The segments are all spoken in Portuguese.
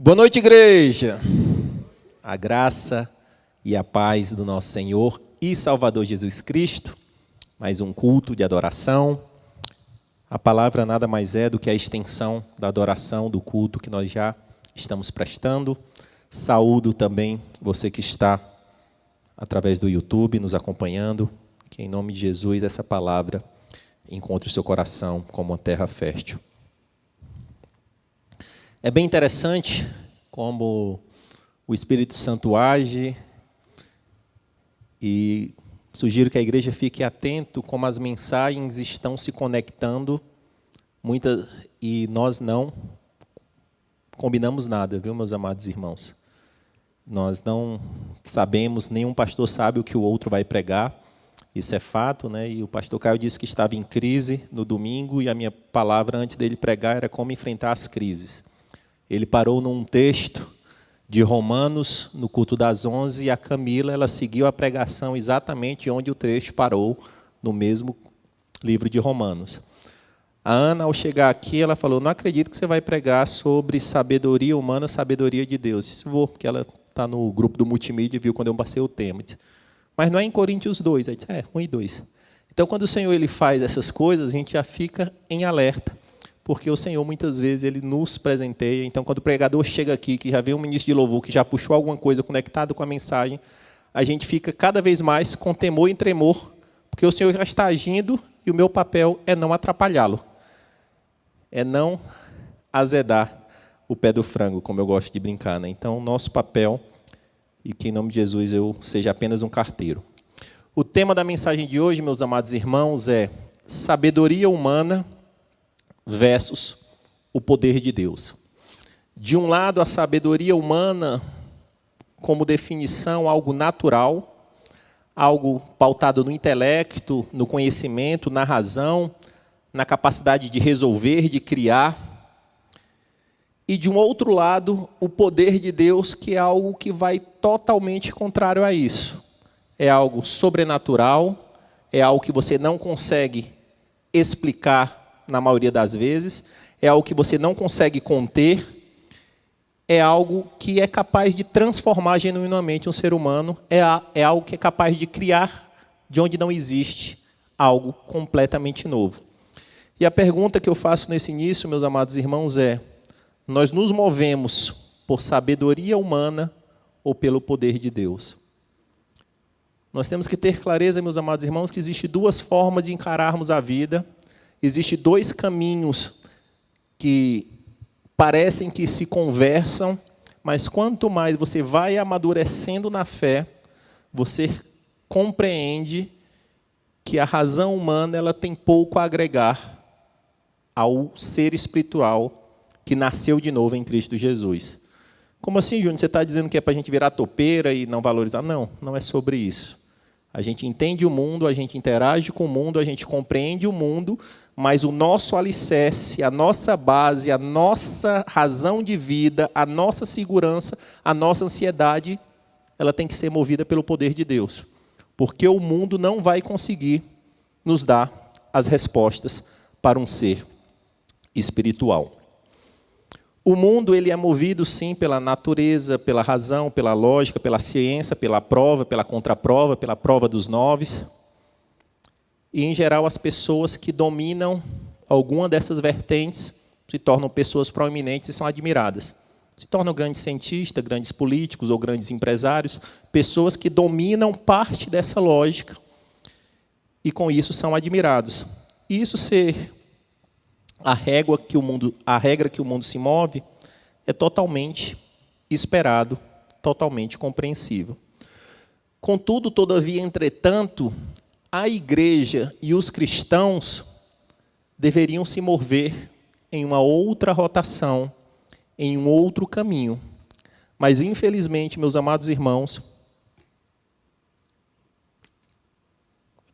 Boa noite, igreja. A graça e a paz do nosso Senhor e Salvador Jesus Cristo. Mais um culto de adoração. A palavra nada mais é do que a extensão da adoração, do culto que nós já estamos prestando. Saúdo também você que está através do YouTube nos acompanhando. Que em nome de Jesus essa palavra encontre o seu coração como uma terra fértil. É bem interessante como o Espírito Santo age e sugiro que a igreja fique atento como as mensagens estão se conectando e nós não combinamos nada, viu, meus amados irmãos? Nós não sabemos, nenhum pastor sabe o que o outro vai pregar, isso é fato, né? E o pastor Caio disse que estava em crise no domingo e a minha palavra antes dele pregar era como enfrentar as crises. Ele parou num texto de Romanos, no culto das 11, e a Camila ela seguiu a pregação exatamente onde o texto parou, no mesmo livro de Romanos. A Ana, ao chegar aqui, ela falou, não acredito que você vai pregar sobre sabedoria humana, sabedoria de Deus. Isso vou, porque ela está no grupo do multimídia e viu quando eu passei o tema. Disse, mas não é em Coríntios 2. Aí disse, 1 e 2. Então, quando o Senhor ele faz essas coisas, a gente já fica em alerta. Porque o Senhor, muitas vezes, Ele nos presenteia. Então, quando o pregador chega aqui, que já vem um ministro de louvor, que já puxou alguma coisa conectada com a mensagem, a gente fica cada vez mais com temor e tremor, porque o Senhor já está agindo e o meu papel é não atrapalhá-lo. É não azedar o pé do frango, como eu gosto de brincar, né? Então, nosso papel, e que em nome de Jesus eu seja apenas um carteiro. O tema da mensagem de hoje, meus amados irmãos, é sabedoria humana versus o poder de Deus. De um lado, a sabedoria humana, como definição, algo natural, algo pautado no intelecto, no conhecimento, na razão, na capacidade de resolver, de criar. E, de um outro lado, o poder de Deus, que é algo que vai totalmente contrário a isso. É algo sobrenatural, é algo que você não consegue explicar na maioria das vezes, é algo que você não consegue conter, é algo que é capaz de transformar genuinamente um ser humano, é algo que é capaz de criar de onde não existe algo completamente novo. E a pergunta que eu faço nesse início, meus amados irmãos, é: nós nos movemos por sabedoria humana ou pelo poder de Deus? Nós temos que ter clareza, meus amados irmãos, que existem duas formas de encararmos a vida. Existem dois caminhos que parecem que se conversam, mas quanto mais você vai amadurecendo na fé, você compreende que a razão humana ela tem pouco a agregar ao ser espiritual que nasceu de novo em Cristo Jesus. Como assim, Júnior? Você está dizendo que é para a gente virar topeira e não valorizar? Não, não é sobre isso. A gente entende o mundo, a gente interage com o mundo, a gente compreende o mundo, mas o nosso alicerce, a nossa base, a nossa razão de vida, a nossa segurança, a nossa ansiedade, ela tem que ser movida pelo poder de Deus. Porque o mundo não vai conseguir nos dar as respostas para um ser espiritual. O mundo ele é movido, sim, pela natureza, pela razão, pela lógica, pela ciência, pela prova, pela contraprova, pela prova dos 9. E, em geral, as pessoas que dominam alguma dessas vertentes se tornam pessoas proeminentes e são admiradas. Se tornam grandes cientistas, grandes políticos ou grandes empresários, pessoas que dominam parte dessa lógica e, com isso, são admirados. E isso ser a regra que o mundo se move é totalmente esperado, totalmente compreensível. Contudo, todavia, entretanto, a igreja e os cristãos deveriam se mover em uma outra rotação, em um outro caminho. Mas, infelizmente, meus amados irmãos,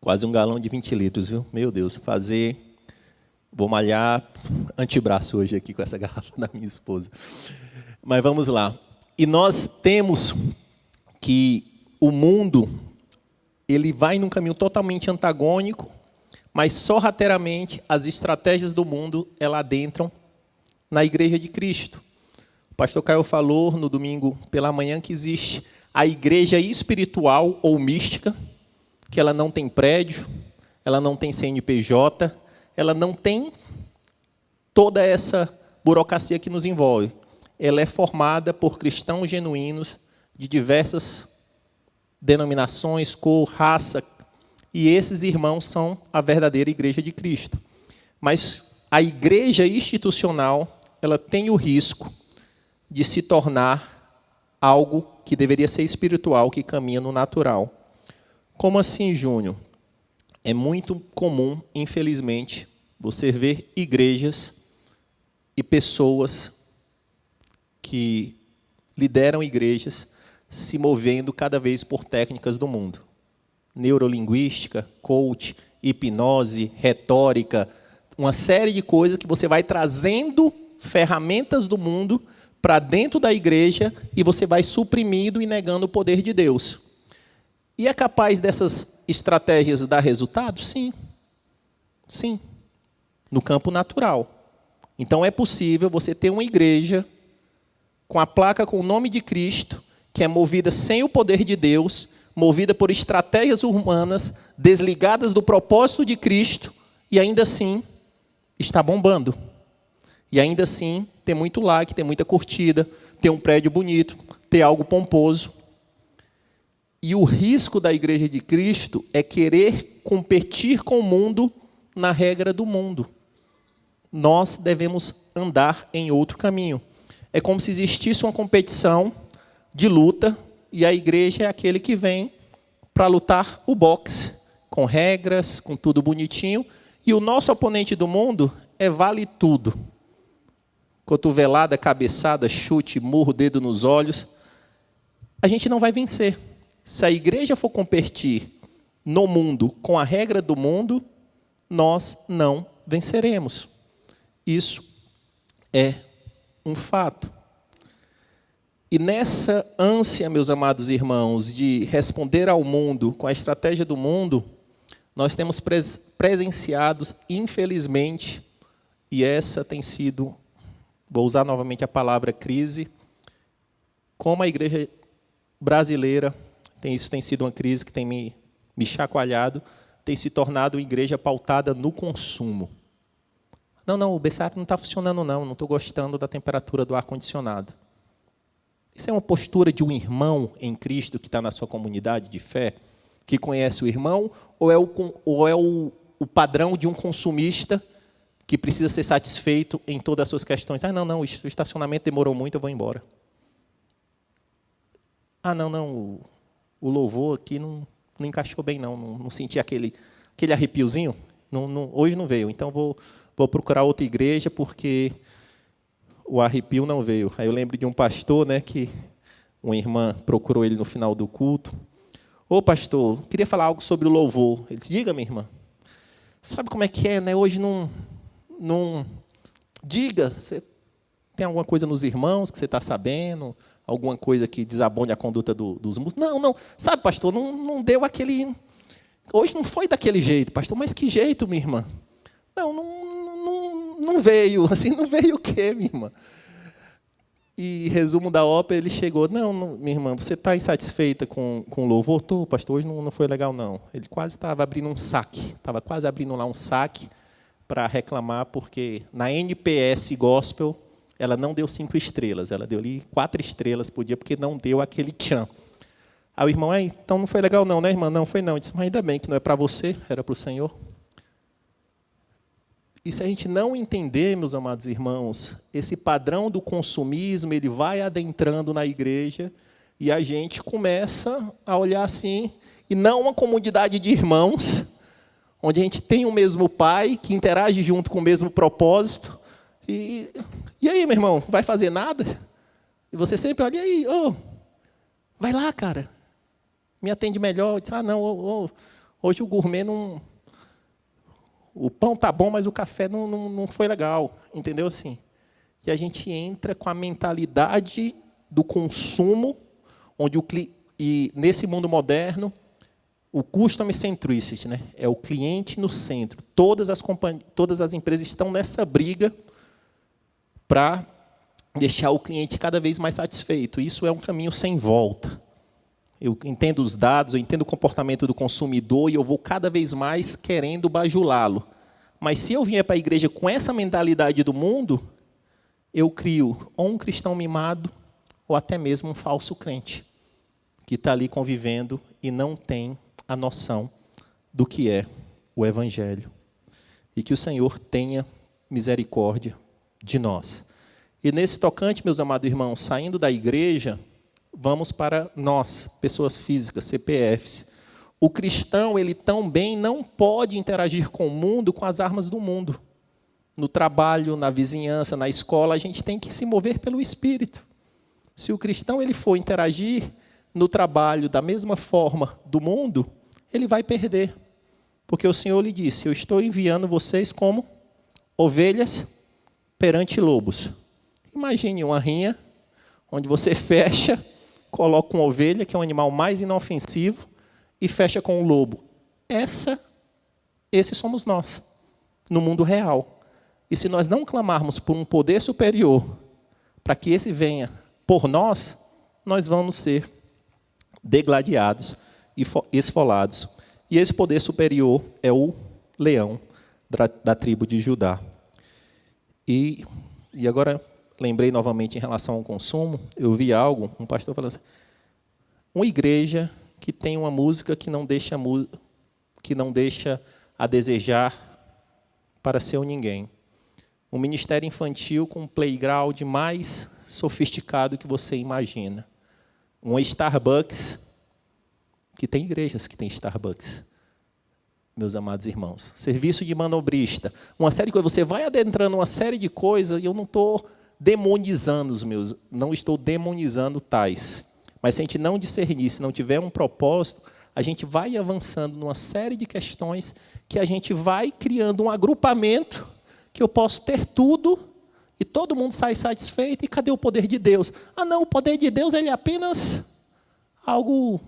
quase um galão de 20 litros, viu? Meu Deus, vou malhar antebraço hoje aqui com essa garrafa da minha esposa. Mas vamos lá. E nós temos que o mundo ele vai num caminho totalmente antagônico, mas sorrateiramente as estratégias do mundo ela adentram na Igreja de Cristo. pastor Caio falou no domingo pela manhã que existe a igreja espiritual ou mística, que ela não tem prédio, ela não tem CNPJ, ela não tem toda essa burocracia que nos envolve. Ela é formada por cristãos genuínos de diversas denominações, cor, raça, e esses irmãos são a verdadeira igreja de Cristo. Mas a igreja institucional, ela tem o risco de se tornar algo que deveria ser espiritual, que caminha no natural. Como assim, Júnior? É muito comum, infelizmente, você ver igrejas e pessoas que lideram igrejas se movendo cada vez por técnicas do mundo. Neurolinguística, coach, hipnose, retórica, uma série de coisas que você vai trazendo ferramentas do mundo para dentro da igreja e você vai suprimindo e negando o poder de Deus. E é capaz dessas estratégias dar resultado? Sim. Sim. No campo natural. Então é possível você ter uma igreja com a placa com o nome de Cristo, que é movida sem o poder de Deus, movida por estratégias humanas, desligadas do propósito de Cristo, e ainda assim está bombando. E ainda assim tem muito like, tem muita curtida, tem um prédio bonito, tem algo pomposo. E o risco da igreja de Cristo é querer competir com o mundo na regra do mundo. Nós devemos andar em outro caminho. É como se existisse uma competição de luta e a igreja é aquele que vem para lutar o boxe, com regras, com tudo bonitinho, e o nosso oponente do mundo é vale tudo. Cotovelada, cabeçada, chute, murro, dedo nos olhos. A gente não vai vencer. Se a igreja for competir no mundo com a regra do mundo, nós não venceremos. Isso é um fato. E nessa ânsia, meus amados irmãos, de responder ao mundo com a estratégia do mundo, nós temos presenciado, infelizmente, e essa tem sido, vou usar novamente a palavra crise, como a igreja brasileira, isso tem sido uma crise que tem me chacoalhado, tem se tornado uma igreja pautada no consumo. Não, o berçário não está funcionando, não estou gostando da temperatura do ar-condicionado. Isso é uma postura de um irmão em Cristo que está na sua comunidade de fé, que conhece o irmão, ou é o padrão de um consumista que precisa ser satisfeito em todas as suas questões? Não, o estacionamento demorou muito, eu vou embora. O louvor aqui não encaixou bem, não senti aquele arrepiozinho, hoje não veio, então vou procurar outra igreja, porque o arrepio não veio. Aí eu lembro de um pastor, né, que uma irmã procurou ele no final do culto. Ô pastor, queria falar algo sobre o louvor. Ele disse, diga, minha irmã. Sabe como é que é, né? Hoje não diga, você tem alguma coisa nos irmãos que você está sabendo? Alguma coisa que desabone a conduta dos músicos? Não. Sabe, pastor, não deu aquele... Hoje não foi daquele jeito, pastor. Mas que jeito, minha irmã? Não veio. Assim, não veio o quê, minha irmã? E, resumo da ópera, ele chegou, não, minha irmã, você está insatisfeita com o louvor? Estou, pastor, hoje não foi legal, não. Ele quase estava abrindo um saque, estava quase abrindo lá um saque para reclamar, porque na NPS Gospel, ela não deu 5 estrelas, ela deu ali 4 estrelas por dia, porque não deu aquele tchan. Aí o irmão, então não foi legal não, né, irmã? Não, foi não. Eu disse, mas ainda bem que não é para você, era para o Senhor. E se a gente não entender, meus amados irmãos, esse padrão do consumismo, ele vai adentrando na igreja e a gente começa a olhar assim, e não uma comunidade de irmãos, onde a gente tem o mesmo pai, que interage junto com o mesmo propósito. E aí, meu irmão, vai fazer nada? E você sempre olha, e aí, vai lá, cara, me atende melhor. Eu disse, hoje o gourmet não... O pão tá bom, mas o café não foi legal, entendeu assim? E a gente entra com a mentalidade do consumo, onde e nesse mundo moderno, o customer centricity, né? É o cliente no centro. Todas as empresas estão nessa briga para deixar o cliente cada vez mais satisfeito. Isso é um caminho sem volta. Eu entendo os dados, eu entendo o comportamento do consumidor e eu vou cada vez mais querendo bajulá-lo. Mas se eu vier para a igreja com essa mentalidade do mundo, eu crio ou um cristão mimado ou até mesmo um falso crente que está ali convivendo e não tem a noção do que é o Evangelho. E que o Senhor tenha misericórdia de nós. E nesse tocante, meus amados irmãos, saindo da igreja, vamos para nós, pessoas físicas, CPFs. O cristão, ele também não pode interagir com o mundo com as armas do mundo. No trabalho, na vizinhança, na escola, a gente tem que se mover pelo Espírito. Se o cristão ele for interagir no trabalho da mesma forma do mundo, ele vai perder. Porque o Senhor lhe disse, eu estou enviando vocês como ovelhas perante lobos. Imagine uma rinha, onde você fecha, coloca uma ovelha, que é um animal mais inofensivo, e fecha com o lobo. Esses somos nós, no mundo real. E se nós não clamarmos por um poder superior, para que esse venha por nós, nós vamos ser degladiados e esfolados. E esse poder superior é o leão da tribo de Judá. E agora, lembrei novamente em relação ao consumo, eu vi algo, um pastor falando assim, uma igreja que tem uma música que não deixa a desejar para ser um ninguém. Um ministério infantil com um playground mais sofisticado que você imagina. Uma Starbucks, que tem igrejas que tem Starbucks, meus amados irmãos. Serviço de manobrista. Uma série de coisas. Você vai adentrando uma série de coisas, e eu não estou demonizando não estou demonizando tais. Mas se a gente não discernir, se não tiver um propósito, a gente vai avançando numa série de questões que a gente vai criando um agrupamento que eu posso ter tudo e todo mundo sai satisfeito. E cadê o poder de Deus? Ah, não, o poder de Deus ele é apenas algo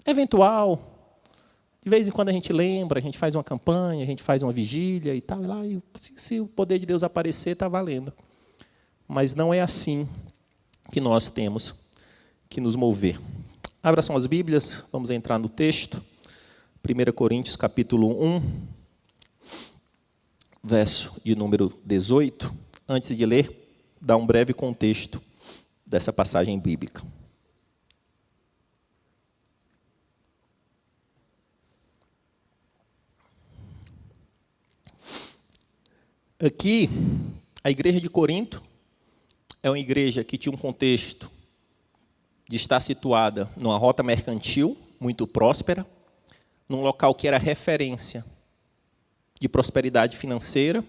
eventual. De vez em quando a gente lembra, a gente faz uma campanha, a gente faz uma vigília e tal. E se o poder de Deus aparecer, está valendo. Mas não é assim que nós temos que nos mover. Abra suas Bíblias, vamos entrar no texto. 1 Coríntios, capítulo 1, verso de número 18. Antes de ler, dá um breve contexto dessa passagem bíblica. Aqui, a igreja de Corinto é uma igreja que tinha um contexto de estar situada numa rota mercantil muito próspera, num local que era referência de prosperidade financeira,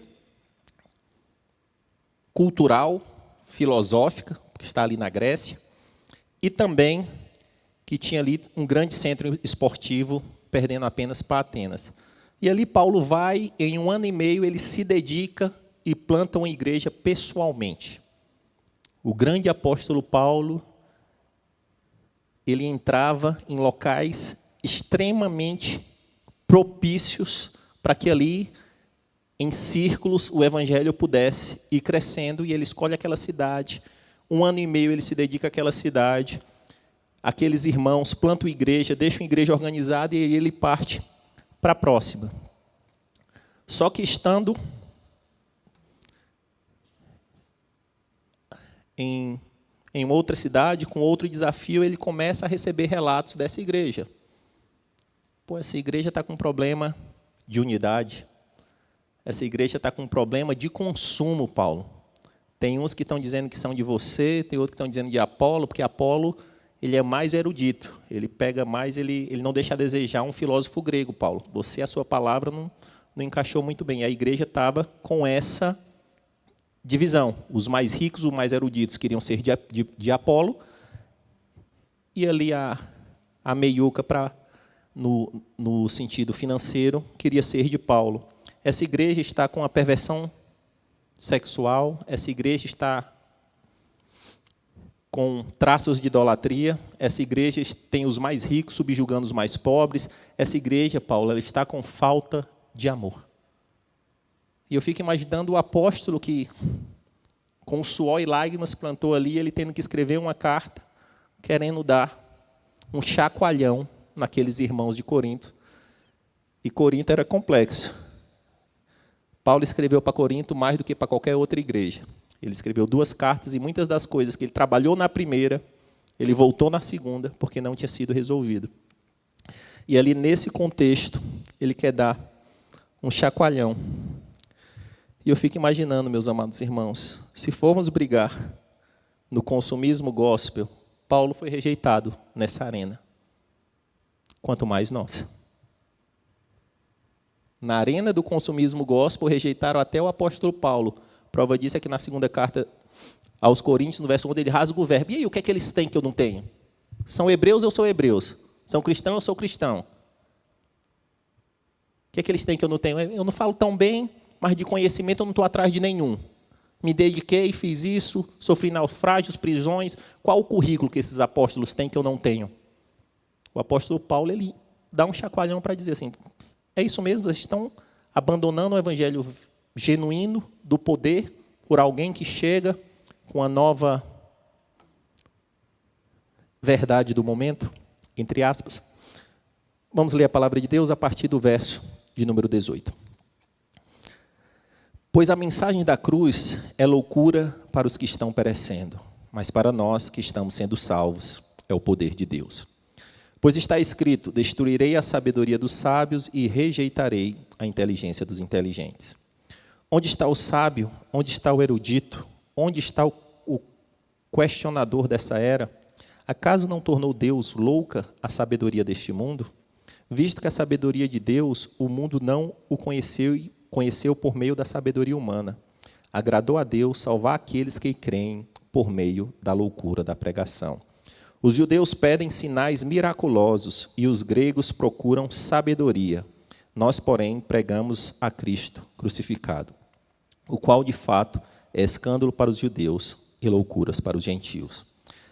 cultural, filosófica, que está ali na Grécia, e também que tinha ali um grande centro esportivo, perdendo apenas para Atenas. E ali Paulo vai, em 1 ano e meio, ele se dedica e planta uma igreja pessoalmente. O grande apóstolo Paulo, ele entrava em locais extremamente propícios para que ali, em círculos, o evangelho pudesse ir crescendo, e ele escolhe aquela cidade. 1 ano e meio ele se dedica àquela cidade, aqueles irmãos plantam igreja, deixam a igreja organizada e ele parte para a próxima. Só que estando em outra cidade, com outro desafio, ele começa a receber relatos dessa igreja. Pô, essa igreja está com um problema de unidade. Essa igreja está com um problema de consumo, Paulo. Tem uns que estão dizendo que são de você, tem outros que estão dizendo de Apolo, porque Apolo ele é mais erudito. Ele pega mais, ele não deixa a desejar um filósofo grego, Paulo. Você, a sua palavra, não encaixou muito bem. A igreja estava com essa divisão. Os mais ricos, os mais eruditos queriam ser de Apolo, e ali a meiuca, no sentido financeiro, queria ser de Paulo. Essa igreja está com a perversão sexual, essa igreja está com traços de idolatria, essa igreja tem os mais ricos subjugando os mais pobres, essa igreja, Paulo, ela está com falta de amor. E eu fico imaginando o apóstolo que, com suor e lágrimas, plantou ali, ele tendo que escrever uma carta, querendo dar um chacoalhão naqueles irmãos de Corinto. E Corinto era complexo. Paulo escreveu para Corinto mais do que para qualquer outra igreja. Ele escreveu 2 cartas e muitas das coisas que ele trabalhou na primeira, ele voltou na segunda, porque não tinha sido resolvido. E ali, nesse contexto, ele quer dar um chacoalhão. E eu fico imaginando, meus amados irmãos, se formos brigar no consumismo gospel, Paulo foi rejeitado nessa arena. Quanto mais nós. Na arena do consumismo gospel, rejeitaram até o apóstolo Paulo. Prova disso é que na segunda carta aos Coríntios, no verso 1, ele rasga o verbo. E aí, o que é que eles têm que eu não tenho? São hebreus, eu sou hebreus. São cristãos, eu sou cristão. O que é que eles têm que eu não tenho? Eu não falo tão bem, mas de conhecimento eu não estou atrás de nenhum. Me dediquei, fiz isso, sofri naufrágios, prisões. Qual o currículo que esses apóstolos têm que eu não tenho? O apóstolo Paulo, ele dá um chacoalhão para dizer assim, é isso mesmo, vocês estão abandonando o evangelho genuíno do poder por alguém que chega com a nova verdade do momento, entre aspas. Vamos ler a palavra de Deus a partir do verso de número 18. Pois a mensagem da cruz é loucura para os que estão perecendo, mas para nós que estamos sendo salvos é o poder de Deus. Pois está escrito, destruirei a sabedoria dos sábios e rejeitarei a inteligência dos inteligentes. Onde está o sábio? Onde está o erudito? Onde está o questionador dessa era? Acaso não tornou Deus louca a sabedoria deste mundo? Visto que a sabedoria de Deus, o mundo não o conheceu por meio da sabedoria humana. Agradou a Deus salvar aqueles que creem por meio da loucura da pregação. Os judeus pedem sinais miraculosos e os gregos procuram sabedoria. Nós, porém, pregamos a Cristo crucificado, o qual, de fato, é escândalo para os judeus e loucuras para os gentios.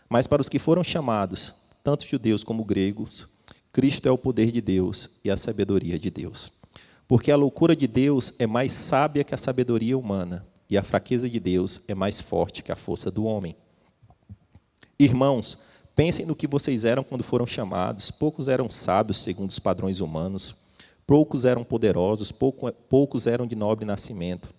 Mas para os que foram chamados, tanto judeus como gregos, Cristo é o poder de Deus e a sabedoria de Deus. Porque a loucura de Deus é mais sábia que a sabedoria humana, e a fraqueza de Deus é mais forte que a força do homem. Irmãos, pensem no que vocês eram quando foram chamados. Poucos eram sábios segundo os padrões humanos, poucos eram poderosos, poucos eram de nobre nascimento.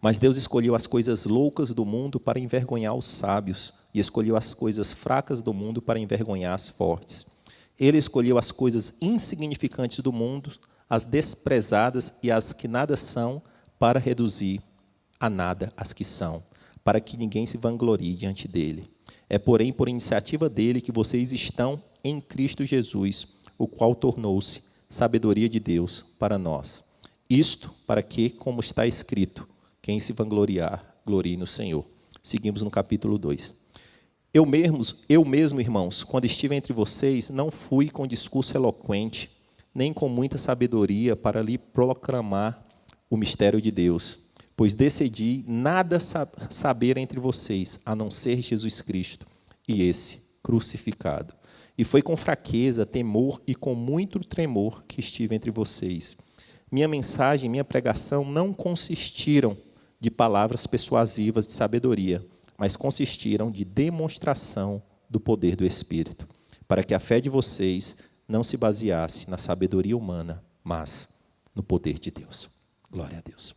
Mas Deus escolheu as coisas loucas do mundo para envergonhar os sábios, e escolheu as coisas fracas do mundo para envergonhar as fortes. Ele escolheu as coisas insignificantes do mundo, as desprezadas e as que nada são, para reduzir a nada as que são, para que ninguém se vanglorie diante dele. É, porém, por iniciativa dele que vocês estão em Cristo Jesus, o qual tornou-se sabedoria de Deus para nós. Isto para que, como está escrito, quem se vangloriar, glorie no Senhor. Seguimos no capítulo 2. Eu mesmo, irmãos, quando estive entre vocês, não fui com discurso eloquente, nem com muita sabedoria para lhe proclamar o mistério de Deus, pois decidi nada saber entre vocês, a não ser Jesus Cristo, e esse crucificado. E foi com fraqueza, temor e com muito tremor que estive entre vocês. Minha mensagem, minha pregação não consistiram de palavras persuasivas de sabedoria, mas consistiram de demonstração do poder do Espírito, para que a fé de vocês não se baseasse na sabedoria humana, mas no poder de Deus. Glória a Deus.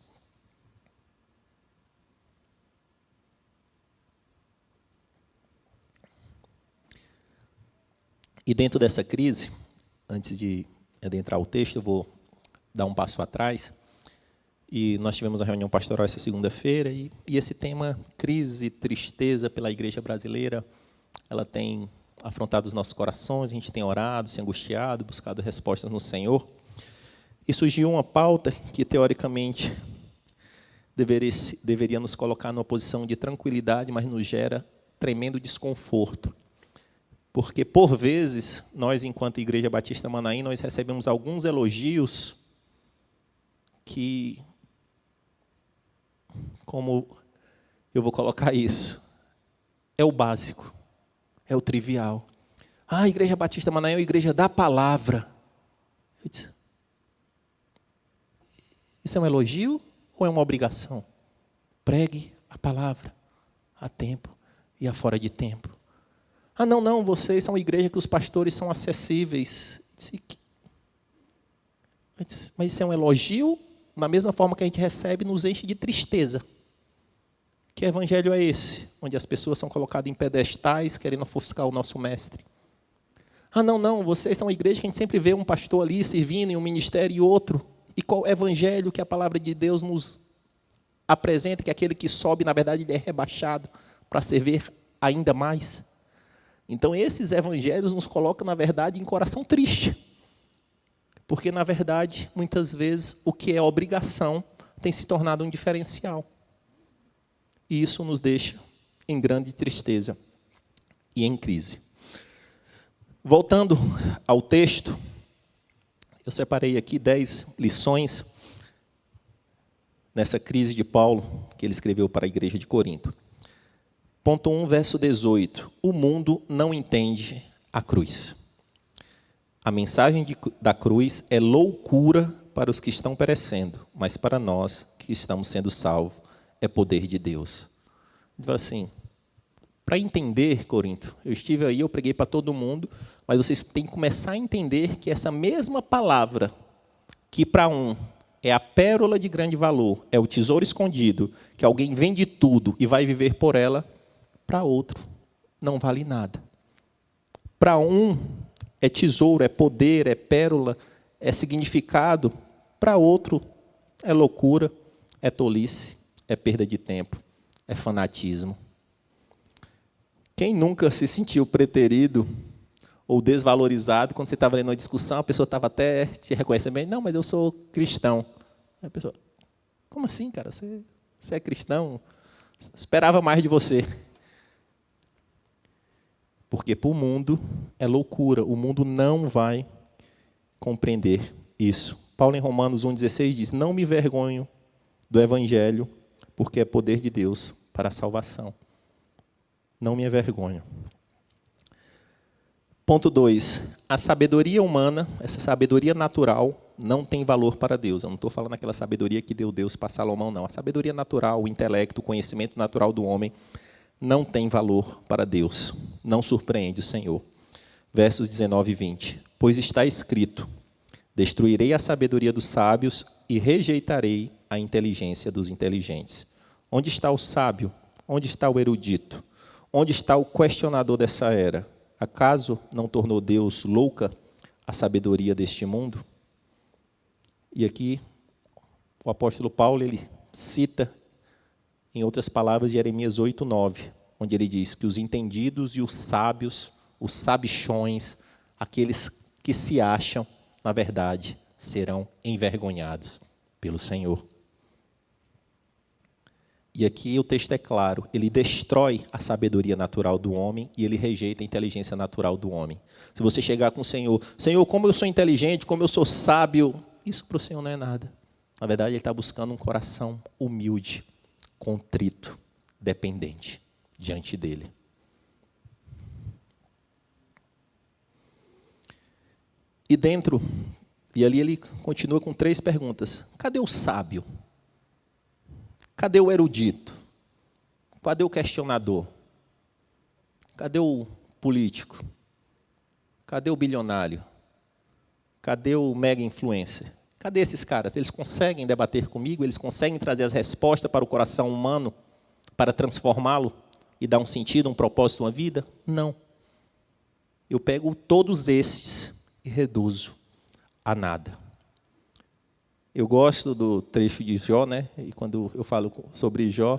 E dentro dessa crise, antes de adentrar o texto, eu vou dar um passo atrás. E nós tivemos a reunião pastoral essa segunda-feira, e esse tema, crise, tristeza pela igreja brasileira, ela tem afrontado os nossos corações, a gente tem orado, se angustiado, buscado respostas no Senhor. E surgiu uma pauta que, teoricamente, deveria nos colocar numa posição de tranquilidade, mas nos gera tremendo desconforto. Porque, por vezes, nós, enquanto Igreja Batista Manaim, nós recebemos alguns elogios que, como eu vou colocar isso, é o básico, é o trivial. Ah, a Igreja Batista Manaim é a igreja da palavra. Eu disse, isso é um elogio ou é uma obrigação? Pregue a palavra a tempo e a fora de tempo. Ah, não, vocês são igreja que os pastores são acessíveis. Mas isso é um elogio, na mesma forma que a gente recebe, nos enche de tristeza. Que evangelho é esse? Onde as pessoas são colocadas em pedestais, querendo ofuscar o nosso mestre. Ah, não, vocês são uma igreja que a gente sempre vê um pastor ali servindo em um ministério e outro. E qual evangelho que a palavra de Deus nos apresenta, que aquele que sobe, na verdade, ele é rebaixado para servir ainda mais? Então, esses evangelhos nos colocam, na verdade, em coração triste. Porque, na verdade, muitas vezes, o que é obrigação tem se tornado um diferencial. E isso nos deixa em grande tristeza e em crise. Voltando ao texto, eu separei aqui 10 lições nessa crise de Paulo, que ele escreveu para a igreja de Corinto. Ponto 1, verso 18. O mundo não entende a cruz. A mensagem da cruz é loucura para os que estão perecendo, mas para nós que estamos sendo salvos, é poder de Deus. Então, assim, para entender, Corinto, eu estive aí, eu preguei para todo mundo, mas vocês têm que começar a entender que essa mesma palavra, que para um é a pérola de grande valor, é o tesouro escondido, que alguém vende tudo e vai viver por ela, para outro não vale nada. Para um é tesouro, é poder, é pérola, é significado, para outro é loucura, é tolice, é perda de tempo, é fanatismo. Quem nunca se sentiu preterido ou desvalorizado quando você estava lendo uma discussão, a pessoa estava até te reconhecendo bem, não, mas eu sou cristão. Aí a pessoa, como assim, cara? Você é cristão? Esperava mais de você. Porque para o mundo é loucura, o mundo não vai compreender isso. Paulo, em Romanos 1,16, diz, não me envergonho do Evangelho, porque é poder de Deus para a salvação. Não me envergonho. Ponto 2. A sabedoria humana, essa sabedoria natural, não tem valor para Deus. Eu não estou falando aquela sabedoria que deu Deus para Salomão, não. A sabedoria natural, o intelecto, o conhecimento natural do homem, não tem valor para Deus. Não surpreende o Senhor. Versos 19 e 20. Pois está escrito, destruirei a sabedoria dos sábios e rejeitarei a inteligência dos inteligentes. Onde está o sábio? Onde está o erudito? Onde está o questionador dessa era? Acaso não tornou Deus louca a sabedoria deste mundo? E aqui o apóstolo Paulo ele cita, em outras palavras, Jeremias 8:9, onde ele diz que os entendidos e os sábios, os sabichões, aqueles que se acham, na verdade, serão envergonhados pelo Senhor. E aqui o texto é claro, ele destrói a sabedoria natural do homem e ele rejeita a inteligência natural do homem. Se você chegar com o Senhor, Senhor, como eu sou inteligente, como eu sou sábio, isso para o Senhor não é nada. Na verdade, ele está buscando um coração humilde, contrito, dependente diante dele. E ali ele continua com 3 perguntas. Cadê o sábio? Cadê o erudito? Cadê o questionador? Cadê o político? Cadê o bilionário? Cadê o mega influencer? Cadê esses caras? Eles conseguem debater comigo? Eles conseguem trazer as respostas para o coração humano, para transformá-lo e dar um sentido, um propósito, uma vida? Não. Eu pego todos esses e reduzo a nada. Eu gosto do trecho de Jó, né? E quando eu falo sobre Jó,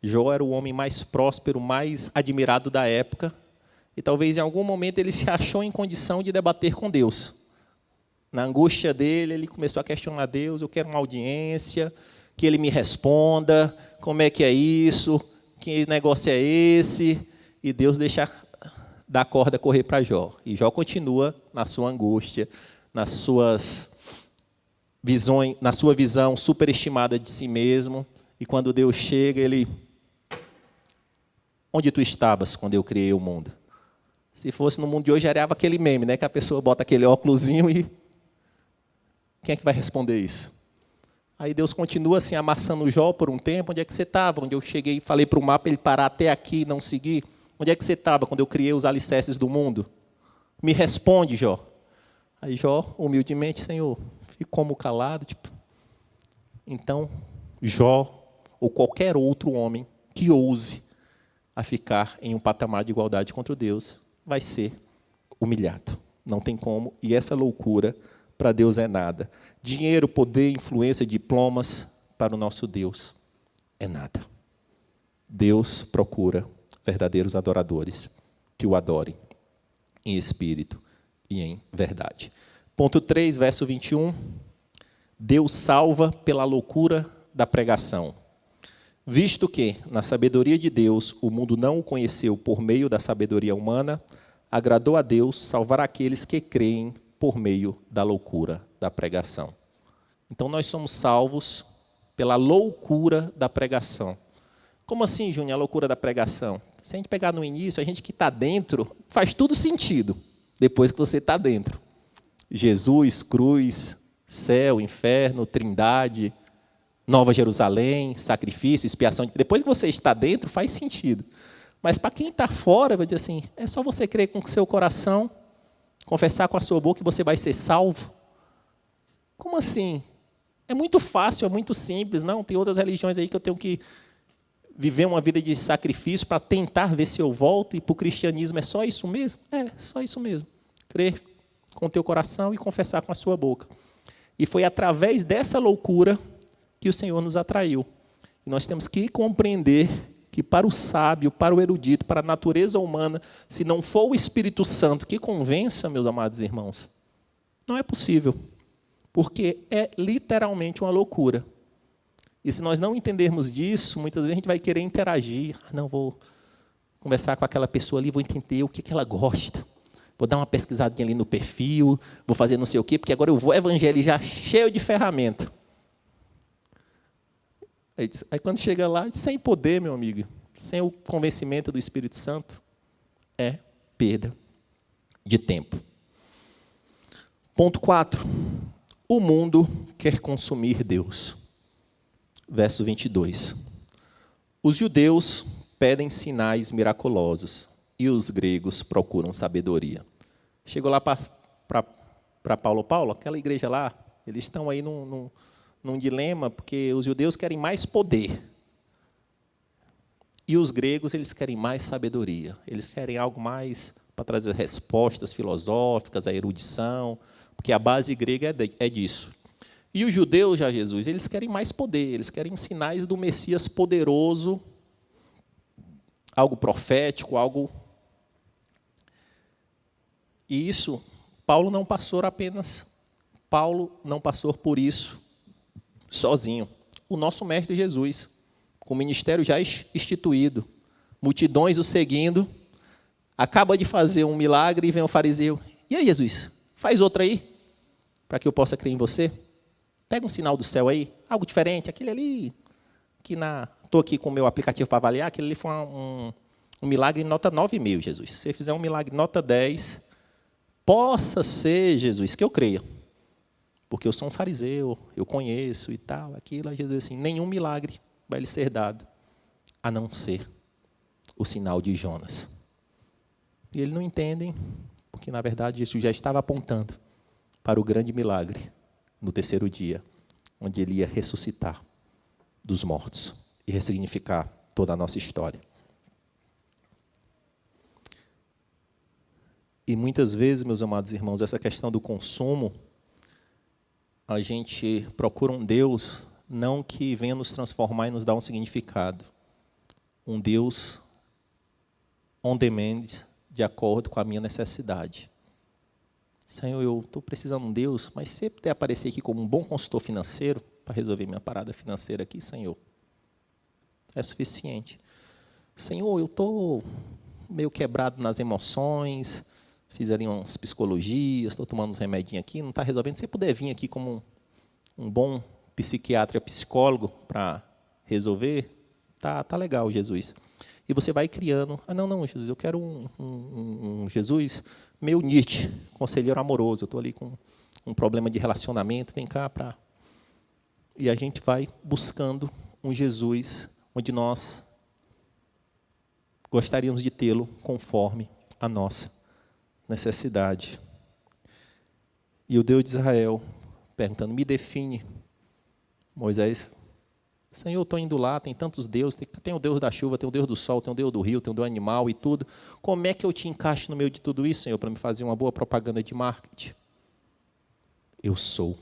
Jó era o homem mais próspero, mais admirado da época, e talvez em algum momento ele se achou em condição de debater com Deus. Na angústia dele, ele começou a questionar Deus, eu quero uma audiência, que ele me responda, como é que é isso, que negócio é esse, e Deus deixa da corda correr para Jó. E Jó continua na sua angústia, nas suas visões, na sua visão superestimada de si mesmo, e quando Deus chega, ele... Onde tu estavas quando eu criei o mundo? Se fosse no mundo de hoje, era aquele meme, né? Que a pessoa bota aquele óculosinho e... Quem é que vai responder isso? Aí Deus continua assim, amassando Jó por um tempo. Onde é que você estava? Onde eu cheguei e falei para o mar para ele parar até aqui e não seguir? Onde é que você estava quando eu criei os alicerces do mundo? Me responde, Jó. Aí Jó, humildemente, Senhor, ficou como calado. Tipo. Então, Jó, ou qualquer outro homem que ouse a ficar em um patamar de igualdade contra Deus, vai ser humilhado. Não tem como. E essa loucura, para Deus, é nada. Dinheiro, poder, influência, diplomas, para o nosso Deus, é nada. Deus procura verdadeiros adoradores que o adorem em espírito e em verdade. Ponto 3, verso 21. Deus salva pela loucura da pregação. Visto que, na sabedoria de Deus, o mundo não o conheceu por meio da sabedoria humana, agradou a Deus salvar aqueles que creem por meio da loucura da pregação. Então, nós somos salvos pela loucura da pregação. Como assim, Júnior, a loucura da pregação? Se a gente pegar no início, a gente que está dentro, faz tudo sentido, depois que você está dentro. Jesus, cruz, céu, inferno, trindade, Nova Jerusalém, sacrifício, expiação. Depois que você está dentro, faz sentido. Mas para quem está fora, vai dizer assim, é só você crer com o seu coração, confessar com a sua boca que você vai ser salvo. Como assim? É muito fácil, é muito simples. Não, tem outras religiões aí que eu tenho que viver uma vida de sacrifício para tentar ver se eu volto, e para o cristianismo é só isso mesmo? É, só isso mesmo. Crer com o teu coração e confessar com a sua boca. E foi através dessa loucura que o Senhor nos atraiu. E nós temos que compreender que para o sábio, para o erudito, para a natureza humana, se não for o Espírito Santo que convença, meus amados irmãos, não é possível. Porque é literalmente uma loucura. E se nós não entendermos disso, muitas vezes a gente vai querer interagir. Não, vou conversar com aquela pessoa ali, vou entender o que ela gosta. Vou dar uma pesquisadinha ali no perfil, vou fazer não sei o quê, porque agora eu vou evangelizar cheio de ferramenta. Aí quando chega lá, sem poder, meu amigo, sem o convencimento do Espírito Santo, é perda de tempo. Ponto 4. O mundo quer consumir Deus. Verso 22. Os judeus pedem sinais miraculosos e os gregos procuram sabedoria. Chegou lá para Paulo, aquela igreja lá, eles estão aí num dilema, porque os judeus querem mais poder. E os gregos, eles querem mais sabedoria. Eles querem algo mais para trazer respostas filosóficas, a erudição, porque a base grega é disso. E os judeus, já Jesus, eles querem mais poder, eles querem sinais do Messias poderoso, algo profético, algo... E isso, Paulo não passou por isso sozinho. O nosso mestre Jesus, com o ministério já instituído, multidões o seguindo, acaba de fazer um milagre e vem o fariseu. E aí, Jesus, faz outra aí, para que eu possa crer em você? Pega um sinal do céu aí, algo diferente, aquele ali, estou aqui com o meu aplicativo para avaliar, aquele ali foi um milagre nota 9,5, Jesus. Se você fizer um milagre nota 10, possa ser, Jesus, que eu creia. Porque eu sou um fariseu, eu conheço e tal, aquilo. Aí Jesus assim, nenhum milagre vai lhe ser dado, a não ser o sinal de Jonas. E eles não entendem, porque, na verdade, Jesus já estava apontando para o grande milagre, no terceiro dia, onde ele ia ressuscitar dos mortos e ressignificar toda a nossa história. E muitas vezes, meus amados irmãos, essa questão do consumo, a gente procura um Deus não que venha nos transformar e nos dar um significado. Um Deus on demand, de acordo com a minha necessidade. Senhor, eu estou precisando de um Deus, mas se você puder aparecer aqui como um bom consultor financeiro, para resolver minha parada financeira aqui, Senhor, é suficiente. Senhor, eu estou meio quebrado nas emoções, fiz ali umas psicologias, estou tomando uns remedinhos aqui, não está resolvendo. Se você puder vir aqui como um bom psiquiatra, psicólogo, para resolver, tá legal, Jesus. E você vai criando, não, Jesus, eu quero um Jesus meio Nietzsche, conselheiro amoroso, eu estou ali com um problema de relacionamento, vem cá para... E a gente vai buscando um Jesus onde nós gostaríamos de tê-lo conforme a nossa necessidade. E o Deus de Israel perguntando, me define. Moisés, Senhor, estou indo lá, tem tantos deuses, tem o Deus da chuva, tem o Deus do sol, tem o Deus do rio, tem o Deus do animal e tudo. Como é que eu te encaixo no meio de tudo isso, Senhor, para me fazer uma boa propaganda de marketing? Eu sou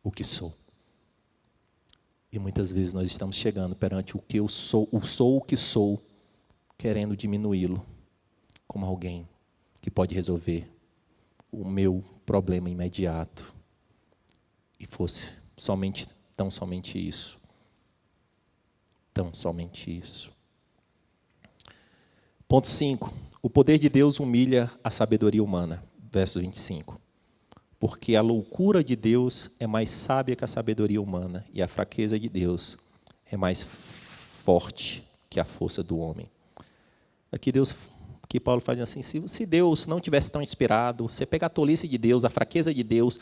o que sou. E muitas vezes nós estamos chegando perante o que eu sou o que sou, querendo diminuí-lo como alguém que pode resolver o meu problema imediato. E fosse tão somente isso. Tão somente isso. Ponto 5. O poder de Deus humilha a sabedoria humana. Verso 25. Porque a loucura de Deus é mais sábia que a sabedoria humana, e a fraqueza de Deus é mais forte que a força do homem. Aqui Paulo faz assim, se Deus não tivesse tão inspirado, você pega a tolice de Deus, a fraqueza de Deus,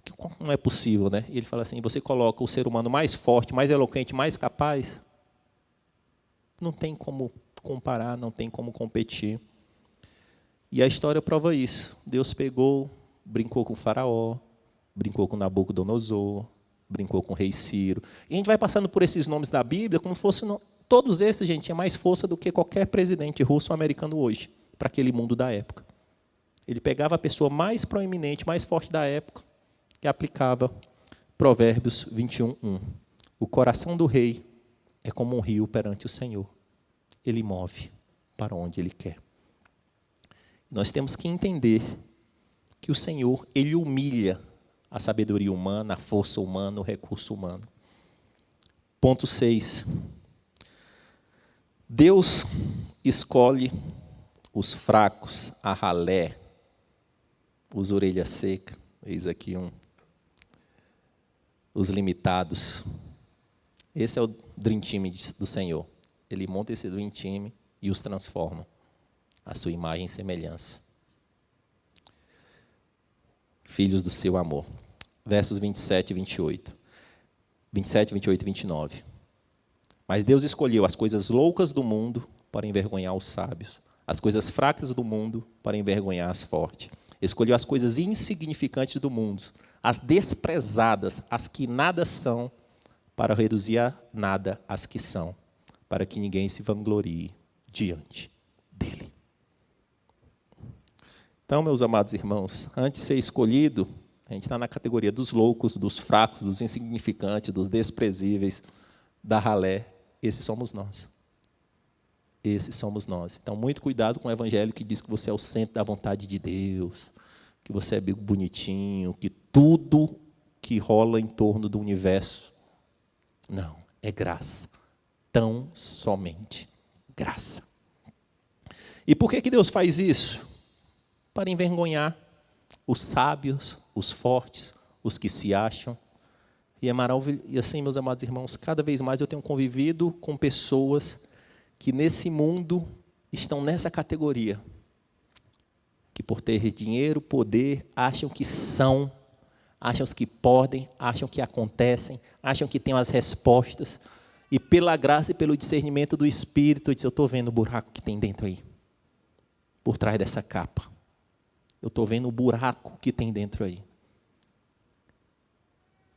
que não é possível, né? E ele fala assim, você coloca o ser humano mais forte, mais eloquente, mais capaz, não tem como comparar, não tem como competir. E a história prova isso. Deus brincou com o faraó, brincou com Nabucodonosor, brincou com o rei Ciro. E a gente vai passando por esses nomes da Bíblia como se fossem... Todos esses, gente, tinham mais força do que qualquer presidente russo ou americano hoje, para aquele mundo da época. Ele pegava a pessoa mais proeminente, mais forte da época, e aplicava Provérbios 21:1. O coração do rei é como um rio perante o Senhor. Ele move para onde Ele quer. Nós temos que entender que o Senhor, Ele humilha a sabedoria humana, a força humana, o recurso humano. Ponto 6. Deus escolhe os fracos, a ralé, os orelha seca, eis aqui os limitados. Esse é o Dream Team do Senhor. Ele monta esse Dream Team e os transforma à sua imagem e semelhança. Filhos do seu amor. Versos 27 e 28. 27, 28 e 29. Mas Deus escolheu as coisas loucas do mundo para envergonhar os sábios, as coisas fracas do mundo para envergonhar as fortes. Escolheu as coisas insignificantes do mundo, as desprezadas, as que nada são, para reduzir a nada as que são, para que ninguém se vanglorie diante dele. Então, meus amados irmãos, antes de ser escolhido, a gente está na categoria dos loucos, dos fracos, dos insignificantes, dos desprezíveis, da ralé. Esses somos nós. Esses somos nós. Então, muito cuidado com o evangelho que diz que você é o centro da vontade de Deus, que você é bonitinho, que tudo que rola em torno do universo, não, é graça. Tão somente graça. E por que Deus faz isso? Para envergonhar os sábios, os fortes, os que se acham. E assim, meus amados irmãos, cada vez mais eu tenho convivido com pessoas que nesse mundo estão nessa categoria, que por ter dinheiro, poder, acham que são, acham que podem, acham que acontecem, acham que têm as respostas, e pela graça e pelo discernimento do Espírito, eu estou vendo o buraco que tem dentro aí, por trás dessa capa. Eu estou vendo o buraco que tem dentro aí.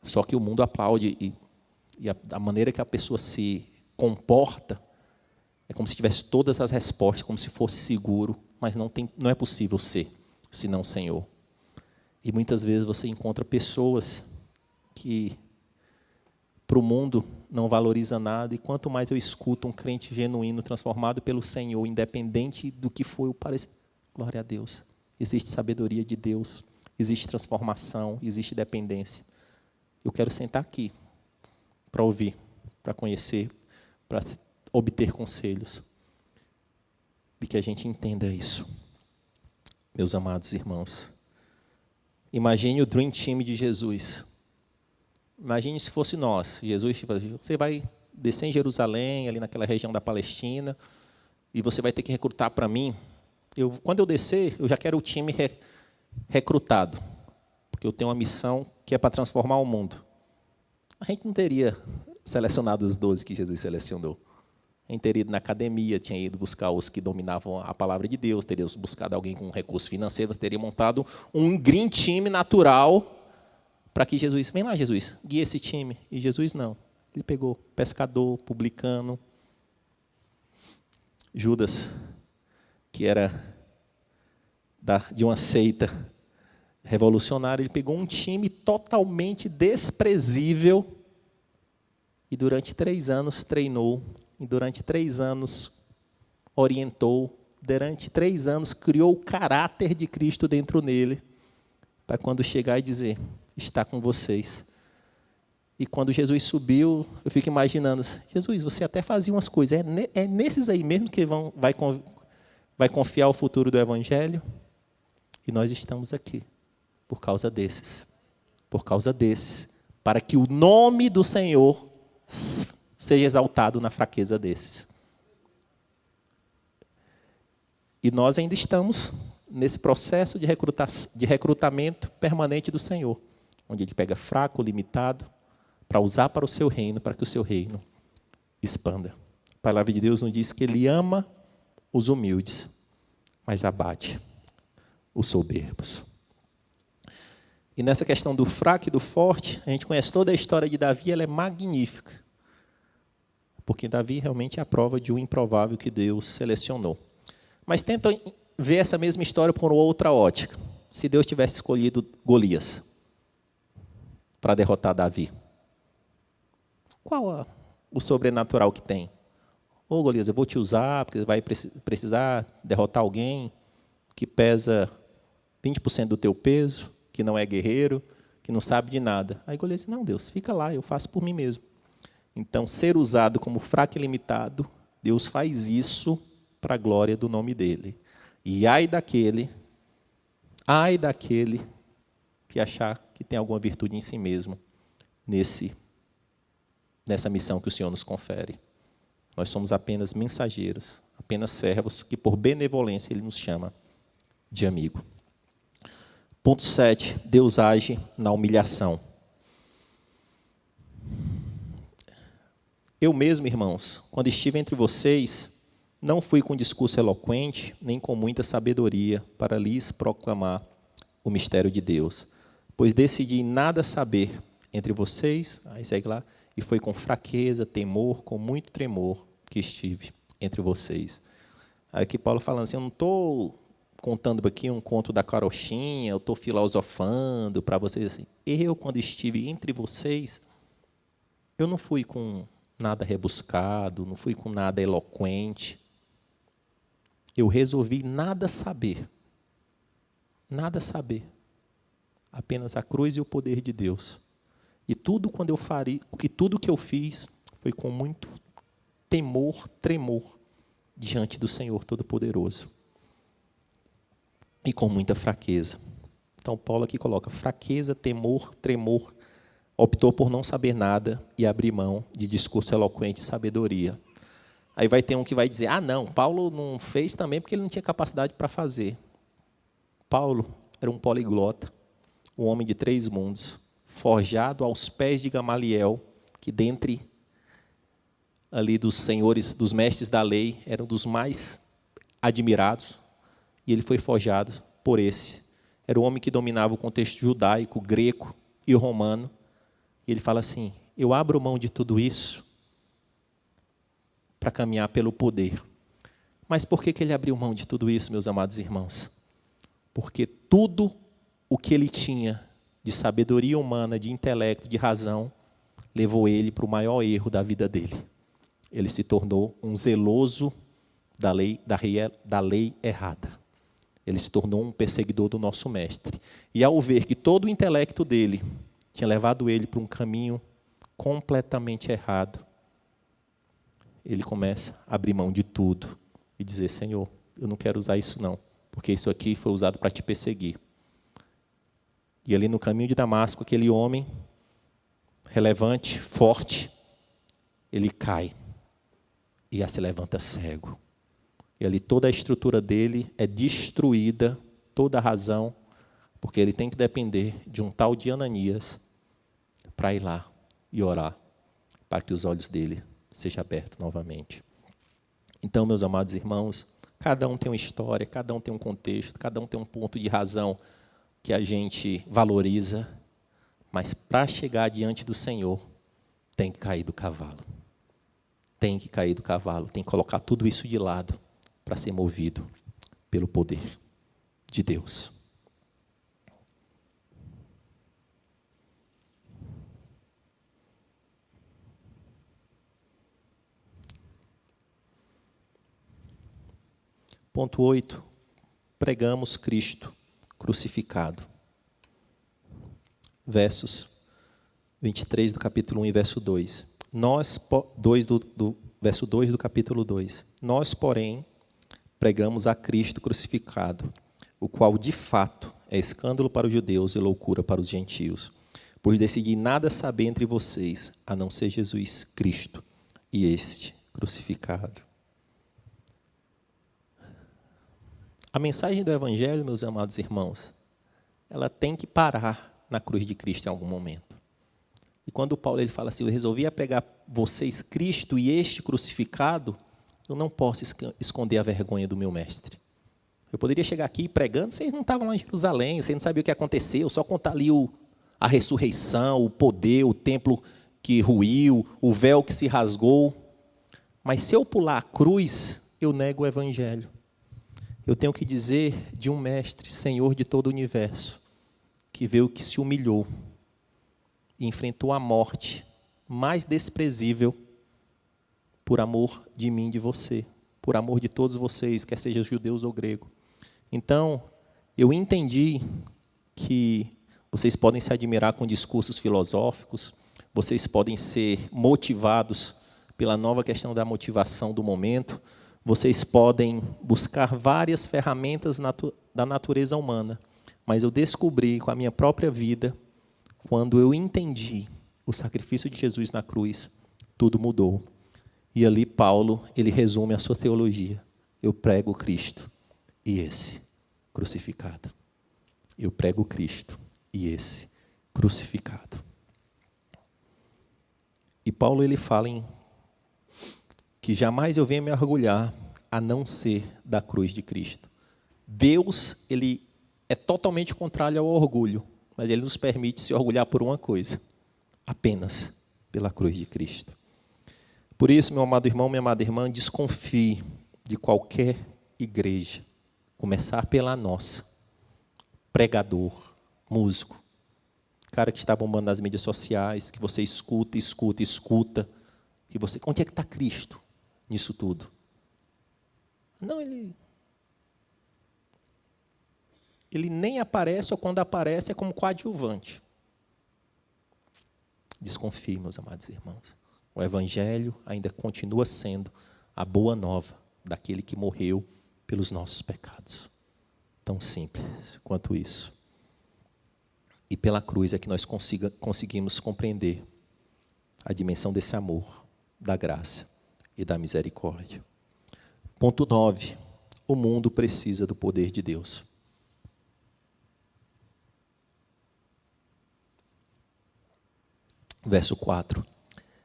Só que o mundo aplaude e a maneira que a pessoa se comporta é como se tivesse todas as respostas, como se fosse seguro, mas não é possível ser, senão o Senhor. E muitas vezes você encontra pessoas que para o mundo não valoriza nada, e quanto mais eu escuto um crente genuíno, transformado pelo Senhor, independente do que foi o parecer, glória a Deus, existe sabedoria de Deus, existe transformação, existe dependência. Eu quero sentar aqui para ouvir, para conhecer, para obter conselhos. E que a gente entenda isso. Meus amados irmãos, imagine o Dream Team de Jesus. Imagine se fosse nós. Jesus, você vai descer em Jerusalém, ali naquela região da Palestina, e você vai ter que recrutar para mim. Quando eu descer, eu já quero o time recrutado. Porque eu tenho uma missão que é para transformar o mundo. a gente não teria selecionado os 12 que Jesus selecionou. A gente teria ido na academia, tinha ido buscar os que dominavam a palavra de Deus, teria buscado alguém com recursos financeiros, teria montado um green team natural para que Jesus, vem lá, Jesus, guia esse time. E Jesus não. Ele pegou pescador, publicano, Judas, que era de uma seita revolucionária, ele pegou um time totalmente desprezível e durante 3 anos treinou, e durante 3 anos orientou, durante 3 anos criou o caráter de Cristo dentro dele, para quando chegar e dizer, está com vocês. E quando Jesus subiu, eu fico imaginando, Jesus, você até fazia umas coisas, é nesses aí mesmo que vai confiar o futuro do Evangelho? E nós estamos aqui, por causa desses, para que o nome do Senhor seja exaltado na fraqueza desses. E nós ainda estamos nesse processo de recrutamento permanente do Senhor, onde Ele pega fraco, limitado, para usar para o seu reino, para que o seu reino expanda. A palavra de Deus nos diz que Ele ama os humildes, mas abate os soberbos. E nessa questão do fraco e do forte, a gente conhece toda a história de Davi, ela é magnífica. Porque Davi realmente é a prova de um improvável que Deus selecionou. Mas tenta ver essa mesma história por outra ótica. Se Deus tivesse escolhido Golias para derrotar Davi, qual o sobrenatural que tem? Ô Golias, eu vou te usar, porque vai precisar derrotar alguém que pesa 20% do teu peso, que não é guerreiro, que não sabe de nada. Aí Golias disse, não, Deus, fica lá, eu faço por mim mesmo. Então, ser usado como fraco e limitado, Deus faz isso para a glória do nome dEle. E ai daquele que achar que tem alguma virtude em si mesmo, nessa missão que o Senhor nos confere. Nós somos apenas mensageiros, apenas servos, que por benevolência Ele nos chama de amigo. Ponto 7, Deus age na humilhação. Eu mesmo, irmãos, quando estive entre vocês, não fui com discurso eloquente, nem com muita sabedoria, para lhes proclamar o mistério de Deus. Pois decidi nada saber entre vocês, aí segue lá, e foi com fraqueza, temor, com muito tremor que estive entre vocês. Aí aqui Paulo falando assim, eu não estou contando aqui um conto da carochinha, eu estou filosofando para vocês assim. Eu, quando estive entre vocês, eu não fui com nada rebuscado, não fui com nada eloquente. Eu resolvi nada saber, apenas a cruz e o poder de Deus. E tudo que eu fiz foi com muito temor, tremor diante do Senhor Todo-Poderoso. E com muita fraqueza. Então Paulo aqui coloca fraqueza, temor, tremor. Optou por não saber nada e abrir mão de discurso eloquente e sabedoria. Aí vai ter um que vai dizer, não, Paulo não fez também porque ele não tinha capacidade para fazer. Paulo era um poliglota, um homem de 3 mundos, forjado aos pés de Gamaliel, que dentre ali dos senhores, dos mestres da lei, era um dos mais admirados, e ele foi forjado por esse. Era o homem que dominava o contexto judaico, greco e romano, e ele fala assim, eu abro mão de tudo isso para caminhar pelo poder. Mas por que ele abriu mão de tudo isso, meus amados irmãos? Porque tudo o que ele tinha de sabedoria humana, de intelecto, de razão, levou ele para o maior erro da vida dele. Ele se tornou um zeloso da lei errada. Ele se tornou um perseguidor do nosso mestre. E ao ver que todo o intelecto dele tinha levado ele para um caminho completamente errado, ele começa a abrir mão de tudo e dizer, Senhor, eu não quero usar isso não, porque isso aqui foi usado para te perseguir. E ali no caminho de Damasco, aquele homem relevante, forte, ele cai e já se levanta cego. E ali toda a estrutura dele é destruída, toda a razão, porque ele tem que depender de um tal de Ananias para ir lá e orar para que os olhos dele sejam abertos novamente. Então, meus amados irmãos, cada um tem uma história, cada um tem um contexto, cada um tem um ponto de razão que a gente valoriza, mas para chegar diante do Senhor, tem que cair do cavalo. Tem que cair do cavalo, tem que colocar tudo isso de lado para ser movido pelo poder de Deus. Ponto 8. Pregamos Cristo crucificado. Versos 23 do capítulo 1 e verso 2. Verso 2 do capítulo 2. Nós, porém, pregamos a Cristo crucificado, o qual, de fato, é escândalo para os judeus e loucura para os gentios, pois decidi nada saber entre vocês, a não ser Jesus Cristo, e este crucificado. A mensagem do Evangelho, meus amados irmãos, ela tem que parar na cruz de Cristo em algum momento. E quando Paulo ele fala assim, eu resolvi pregar vocês Cristo e este crucificado, eu não posso esconder a vergonha do meu mestre. Eu poderia chegar aqui pregando, vocês não estavam lá em Jerusalém, vocês não sabiam o que aconteceu, só contar ali a ressurreição, o poder, o templo que ruiu, o véu que se rasgou. Mas se eu pular a cruz, eu nego o Evangelho. Eu tenho que dizer de um mestre, Senhor de todo o universo, que veio, que se humilhou e enfrentou a morte mais desprezível por amor de mim e de você, por amor de todos vocês, quer sejam judeus ou gregos. Então, eu entendi que vocês podem se admirar com discursos filosóficos, vocês podem ser motivados pela nova questão da motivação do momento, vocês podem buscar várias ferramentas da natureza humana, mas eu descobri com a minha própria vida, quando eu entendi o sacrifício de Jesus na cruz, tudo mudou. E ali Paulo, ele resume a sua teologia. Eu prego Cristo e esse crucificado. Eu prego Cristo e esse crucificado. E Paulo, ele fala que jamais eu venha me orgulhar a não ser da cruz de Cristo. Deus, ele é totalmente contrário ao orgulho, mas ele nos permite se orgulhar por uma coisa, apenas pela cruz de Cristo. Por isso, meu amado irmão, minha amada irmã, desconfie de qualquer igreja, começar pela nossa, pregador, músico, cara que está bombando nas mídias sociais, que você escuta, e você, onde é que está Cristo nisso tudo? Não, ele nem aparece, ou quando aparece é como coadjuvante. Desconfie, meus amados irmãos. O Evangelho ainda continua sendo a boa nova daquele que morreu pelos nossos pecados. Tão simples quanto isso. E pela cruz é que nós conseguimos compreender a dimensão desse amor, da graça e da misericórdia. Ponto 9. O mundo precisa do poder de Deus. Verso 4.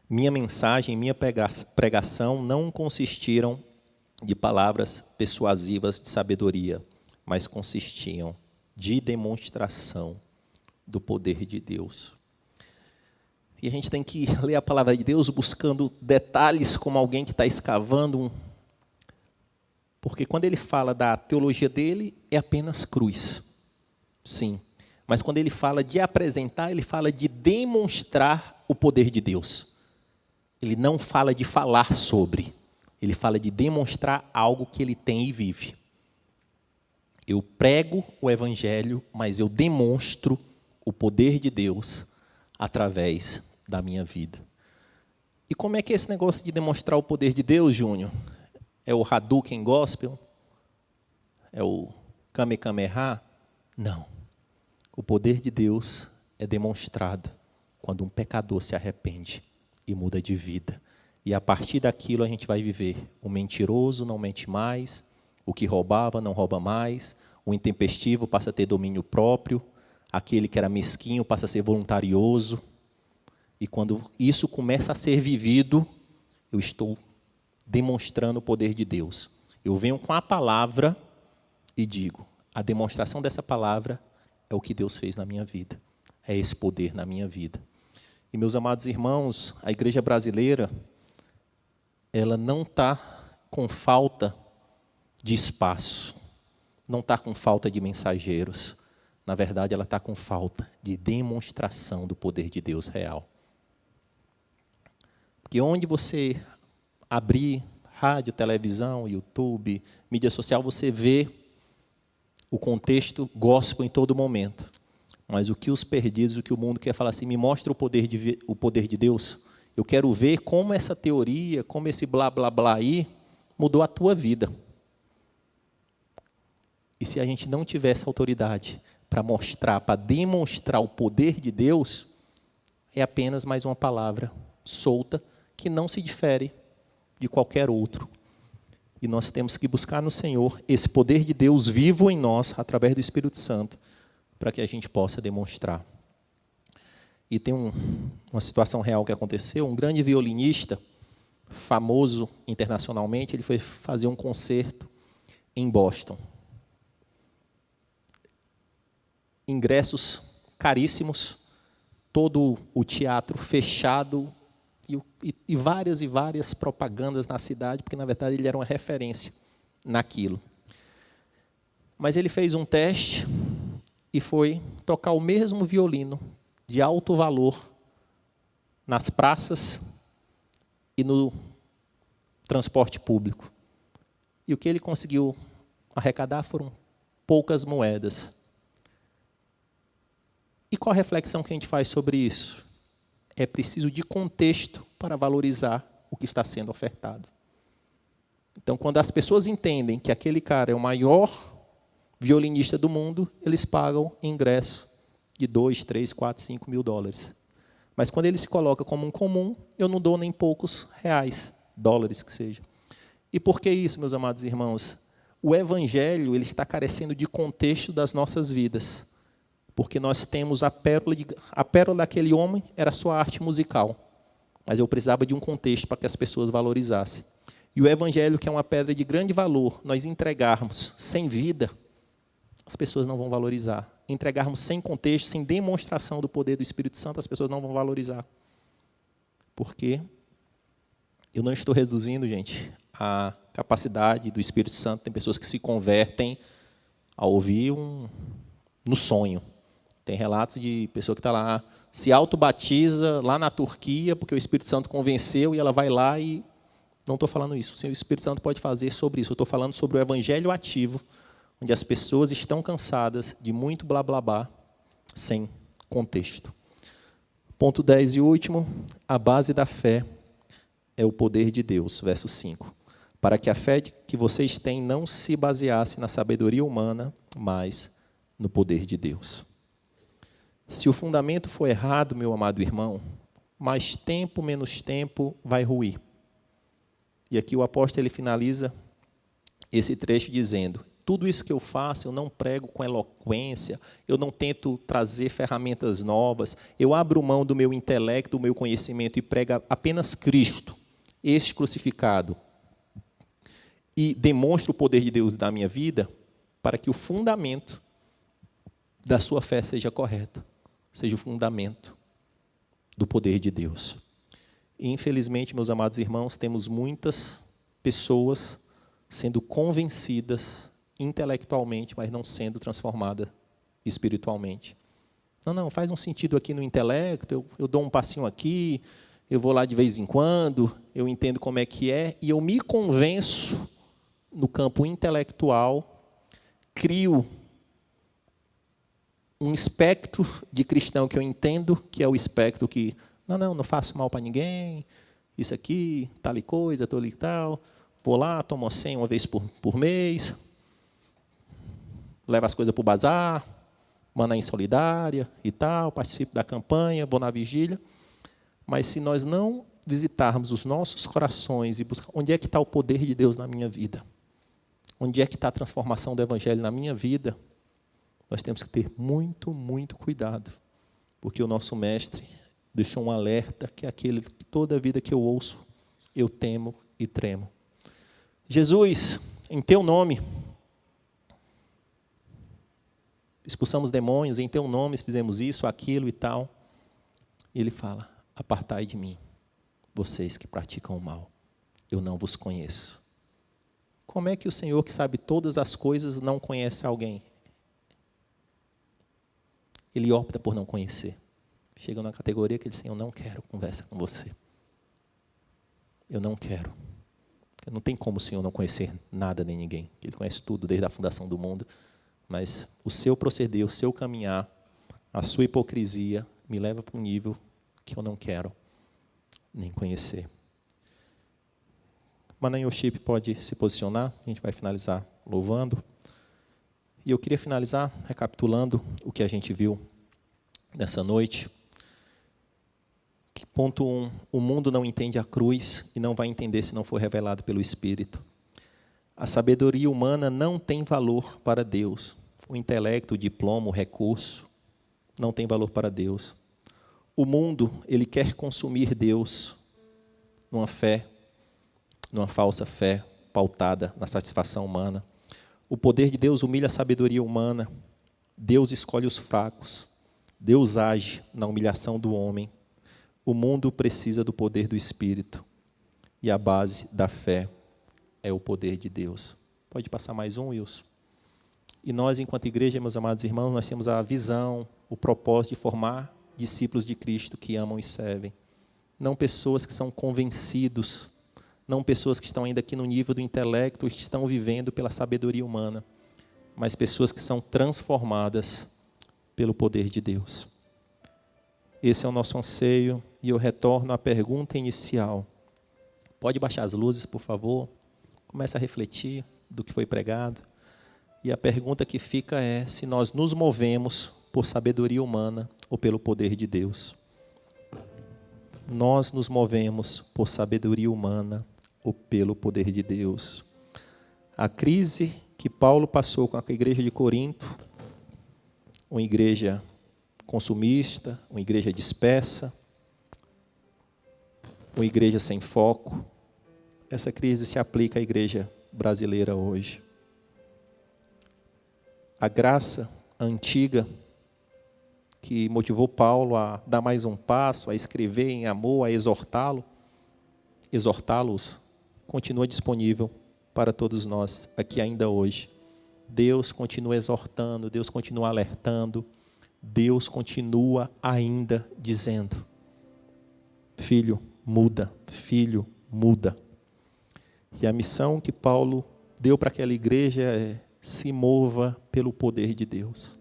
Minha mensagem, minha pregação não consistiram de palavras persuasivas de sabedoria, mas consistiam de demonstração do poder de Deus. E a gente tem que ler a palavra de Deus buscando detalhes como alguém que está escavando porque quando ele fala da teologia dele, é apenas cruz. Sim. Mas quando ele fala de apresentar, ele fala de demonstrar o poder de Deus. Ele não fala de falar sobre. Ele fala de demonstrar algo que ele tem e vive. Eu prego o Evangelho, mas eu demonstro o poder de Deus através da minha vida. E como é que é esse negócio de demonstrar o poder de Deus, Júnior? É o Hadouken Gospel? É o Kamehameha? Não. O poder de Deus é demonstrado quando um pecador se arrepende e muda de vida. E a partir daquilo a gente vai viver. O mentiroso não mente mais, o que roubava não rouba mais, o intempestivo passa a ter domínio próprio, aquele que era mesquinho passa a ser voluntarioso. E quando isso começa a ser vivido, eu estou demonstrando o poder de Deus. Eu venho com a palavra e digo, a demonstração dessa palavra é o que Deus fez na minha vida. É esse poder na minha vida. E, meus amados irmãos, a igreja brasileira, ela não está com falta de espaço, não está com falta de mensageiros. Na verdade, ela está com falta de demonstração do poder de Deus real. Porque onde você abrir rádio, televisão, YouTube, mídia social, você vê o contexto gospel em todo momento. Mas o que os perdidos, o que o mundo quer falar assim, me mostra o poder de Deus. Eu quero ver como essa teoria, como esse blá, blá, blá aí, mudou a tua vida. E se a gente não tiver essa autoridade para mostrar, para demonstrar o poder de Deus, é apenas mais uma palavra solta, que não se difere de qualquer outro. E nós temos que buscar no Senhor esse poder de Deus vivo em nós, através do Espírito Santo, para que a gente possa demonstrar. E tem uma situação real que aconteceu, um grande violinista, famoso internacionalmente, ele foi fazer um concerto em Boston. Ingressos caríssimos, todo o teatro fechado, e várias propagandas na cidade, porque, na verdade, ele era uma referência naquilo. Mas ele fez um teste e foi tocar o mesmo violino de alto valor nas praças e no transporte público. E o que ele conseguiu arrecadar foram poucas moedas. E qual a reflexão que a gente faz sobre isso? É preciso de contexto para valorizar o que está sendo ofertado. Então, quando as pessoas entendem que aquele cara é o maior violinista do mundo, eles pagam ingresso de 2, 3, 4, 5 mil dólares. Mas quando ele se coloca como um comum, eu não dou nem poucos reais, dólares que seja. E por que isso, meus amados irmãos? O evangelho ele está carecendo de contexto das nossas vidas. Porque nós temos a pérola daquele homem era a sua arte musical. Mas eu precisava de um contexto para que as pessoas valorizassem. E o evangelho, que é uma pedra de grande valor, nós entregarmos sem vida, as pessoas não vão valorizar. Entregarmos sem contexto, sem demonstração do poder do Espírito Santo, as pessoas não vão valorizar. Porque eu não estou reduzindo, gente, a capacidade do Espírito Santo. Tem pessoas que se convertem a ouvir no sonho. Tem relatos de pessoa que está lá, se autobatiza lá na Turquia, porque o Espírito Santo convenceu, e ela vai lá e... Não estou falando isso. O Espírito Santo pode fazer sobre isso. Eu estou falando sobre o evangelho ativo, onde as pessoas estão cansadas de muito blá, blá, blá, sem contexto. Ponto 10 e último, a base da fé é o poder de Deus, verso 5. Para que a fé que vocês têm não se baseasse na sabedoria humana, mas no poder de Deus. Se o fundamento for errado, meu amado irmão, mais tempo, menos tempo, vai ruir. E aqui o apóstolo ele finaliza esse trecho dizendo, tudo isso que eu faço, eu não prego com eloquência, eu não tento trazer ferramentas novas, eu abro mão do meu intelecto, do meu conhecimento e prego apenas Cristo, este crucificado, e demonstro o poder de Deus na minha vida para que o fundamento da sua fé seja correto, seja o fundamento do poder de Deus. E, infelizmente, meus amados irmãos, temos muitas pessoas sendo convencidas intelectualmente, mas não sendo transformadas espiritualmente. Não, faz um sentido aqui no intelecto, eu dou um passinho aqui, eu vou lá de vez em quando, eu entendo como é que é, e eu me convenço no campo intelectual, crio um espectro de cristão que eu entendo, que é o espectro que, não faço mal para ninguém, isso aqui, tal e coisa, tal e tal, vou lá, tomo 100 uma vez por mês, levo as coisas para o bazar, mando em solidária e tal, participo da campanha, vou na vigília, mas se nós não visitarmos os nossos corações e buscar onde é que está o poder de Deus na minha vida, onde é que está a transformação do Evangelho na minha vida, nós temos que ter muito, muito cuidado, porque o nosso mestre, deixou um alerta que é aquele que toda vida que eu ouço, eu temo e tremo. Jesus, em teu nome, expulsamos demônios, em teu nome fizemos isso, aquilo e tal. E ele fala, apartai de mim, vocês que praticam o mal, eu não vos conheço. Como é que o Senhor, que sabe todas as coisas, não conhece alguém? Ele opta por não conhecer. Chega na categoria que ele diz assim, eu não quero conversa com você. Eu não quero. Não tem como o Senhor não conhecer nada nem ninguém. Ele conhece tudo desde a fundação do mundo. Mas o seu proceder, o seu caminhar, a sua hipocrisia me leva para um nível que eu não quero nem conhecer. Manan Worship pode se posicionar, a gente vai finalizar louvando. E eu queria finalizar recapitulando o que a gente viu nessa noite. Ponto 1, o mundo não entende a cruz e não vai entender se não for revelado pelo Espírito. A sabedoria humana não tem valor para Deus. O intelecto, o diploma, o recurso, não tem valor para Deus. O mundo, ele quer consumir Deus numa fé, numa falsa fé, pautada na satisfação humana. O poder de Deus humilha a sabedoria humana. Deus escolhe os fracos. Deus age na humilhação do homem. O mundo precisa do poder do Espírito. E a base da fé é o poder de Deus. Pode passar mais um, Wilson? E nós, enquanto igreja, meus amados irmãos, nós temos a visão, o propósito de formar discípulos de Cristo que amam e servem. Não pessoas que são convencidos, não pessoas que estão ainda aqui no nível do intelecto e que estão vivendo pela sabedoria humana, mas pessoas que são transformadas pelo poder de Deus. Esse é o nosso anseio e eu retorno à pergunta inicial. Pode baixar as luzes, por favor? Comece a refletir do que foi pregado. E a pergunta que fica é se nós nos movemos por sabedoria humana ou pelo poder de Deus. Nós nos movemos por sabedoria humana ou pelo poder de Deus. A crise que Paulo passou com a igreja de Corinto, uma igreja consumista, uma igreja dispersa, uma igreja sem foco. Essa crise se aplica à igreja brasileira hoje. A graça antiga que motivou Paulo a dar mais um passo, a escrever em amor, a exortá-los, continua disponível para todos nós aqui ainda hoje. Deus continua exortando, Deus continua alertando, Deus continua ainda dizendo, filho, muda, filho, muda. E a missão que Paulo deu para aquela igreja é: se mova pelo poder de Deus.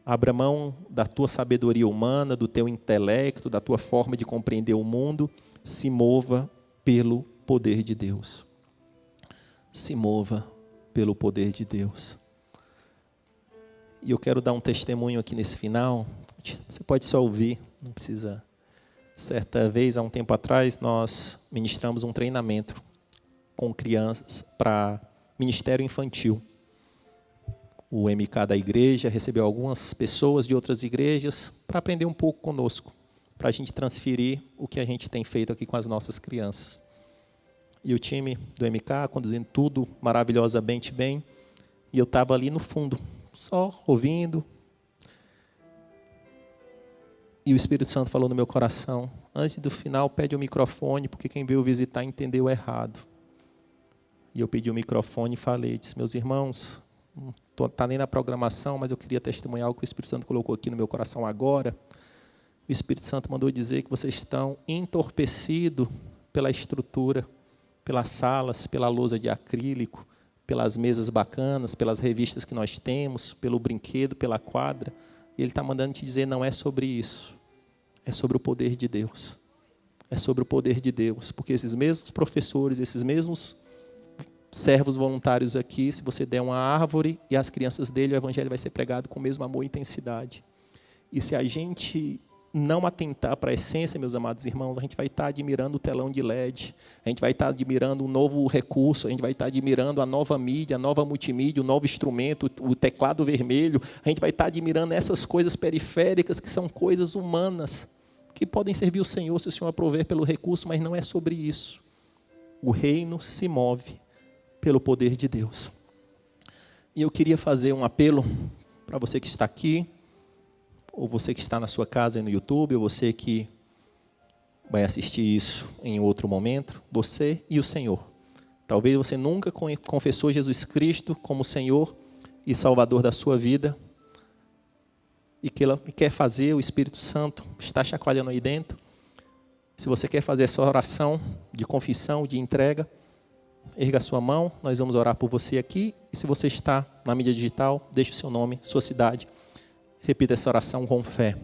Abra mão da tua sabedoria humana, do teu intelecto, da tua forma de compreender o mundo, se mova pelo poder de Deus. Se mova pelo poder de Deus. E eu quero dar um testemunho aqui nesse final. Você pode só ouvir, não precisa. Certa vez, há um tempo atrás, nós ministramos um treinamento com crianças para ministério infantil. O MK da igreja recebeu algumas pessoas de outras igrejas para aprender um pouco conosco, para a gente transferir o que a gente tem feito aqui com as nossas crianças. E o time do MK conduzindo tudo maravilhosamente bem, e eu estava ali no fundo, só ouvindo. E o Espírito Santo falou no meu coração, antes do final, pede o microfone, porque quem veio visitar entendeu errado. E eu pedi o microfone e falei, disse, meus irmãos, não está nem na programação, mas eu queria testemunhar o que o Espírito Santo colocou aqui no meu coração agora. O Espírito Santo mandou dizer que vocês estão entorpecidos pela estrutura, pelas salas, pela lousa de acrílico, pelas mesas bacanas, pelas revistas que nós temos, pelo brinquedo, pela quadra. E Ele está mandando te dizer, não é sobre isso. É sobre o poder de Deus. É sobre o poder de Deus. Porque esses mesmos professores, esses mesmos servos voluntários aqui, se você der uma árvore e as crianças dele, o evangelho vai ser pregado com o mesmo amor e intensidade. E se a gente não atentar para a essência, meus amados irmãos, a gente vai estar admirando o telão de LED, a gente vai estar admirando um novo recurso, a gente vai estar admirando a nova mídia, a nova multimídia, o novo instrumento, o teclado vermelho, a gente vai estar admirando essas coisas periféricas que são coisas humanas, que podem servir o Senhor se o Senhor aprover pelo recurso, mas não é sobre isso. O reino se move pelo poder de Deus. E eu queria fazer um apelo para você que está aqui, ou você que está na sua casa no YouTube, ou você que vai assistir isso em outro momento, você e o Senhor. Talvez você nunca confessou Jesus Cristo como Senhor e Salvador da sua vida, e quer fazer, o Espírito Santo está chacoalhando aí dentro. Se você quer fazer essa oração de confissão, de entrega, erga a sua mão, nós vamos orar por você aqui. E se você está na mídia digital, deixe o seu nome, sua cidade. Repita essa oração com fé.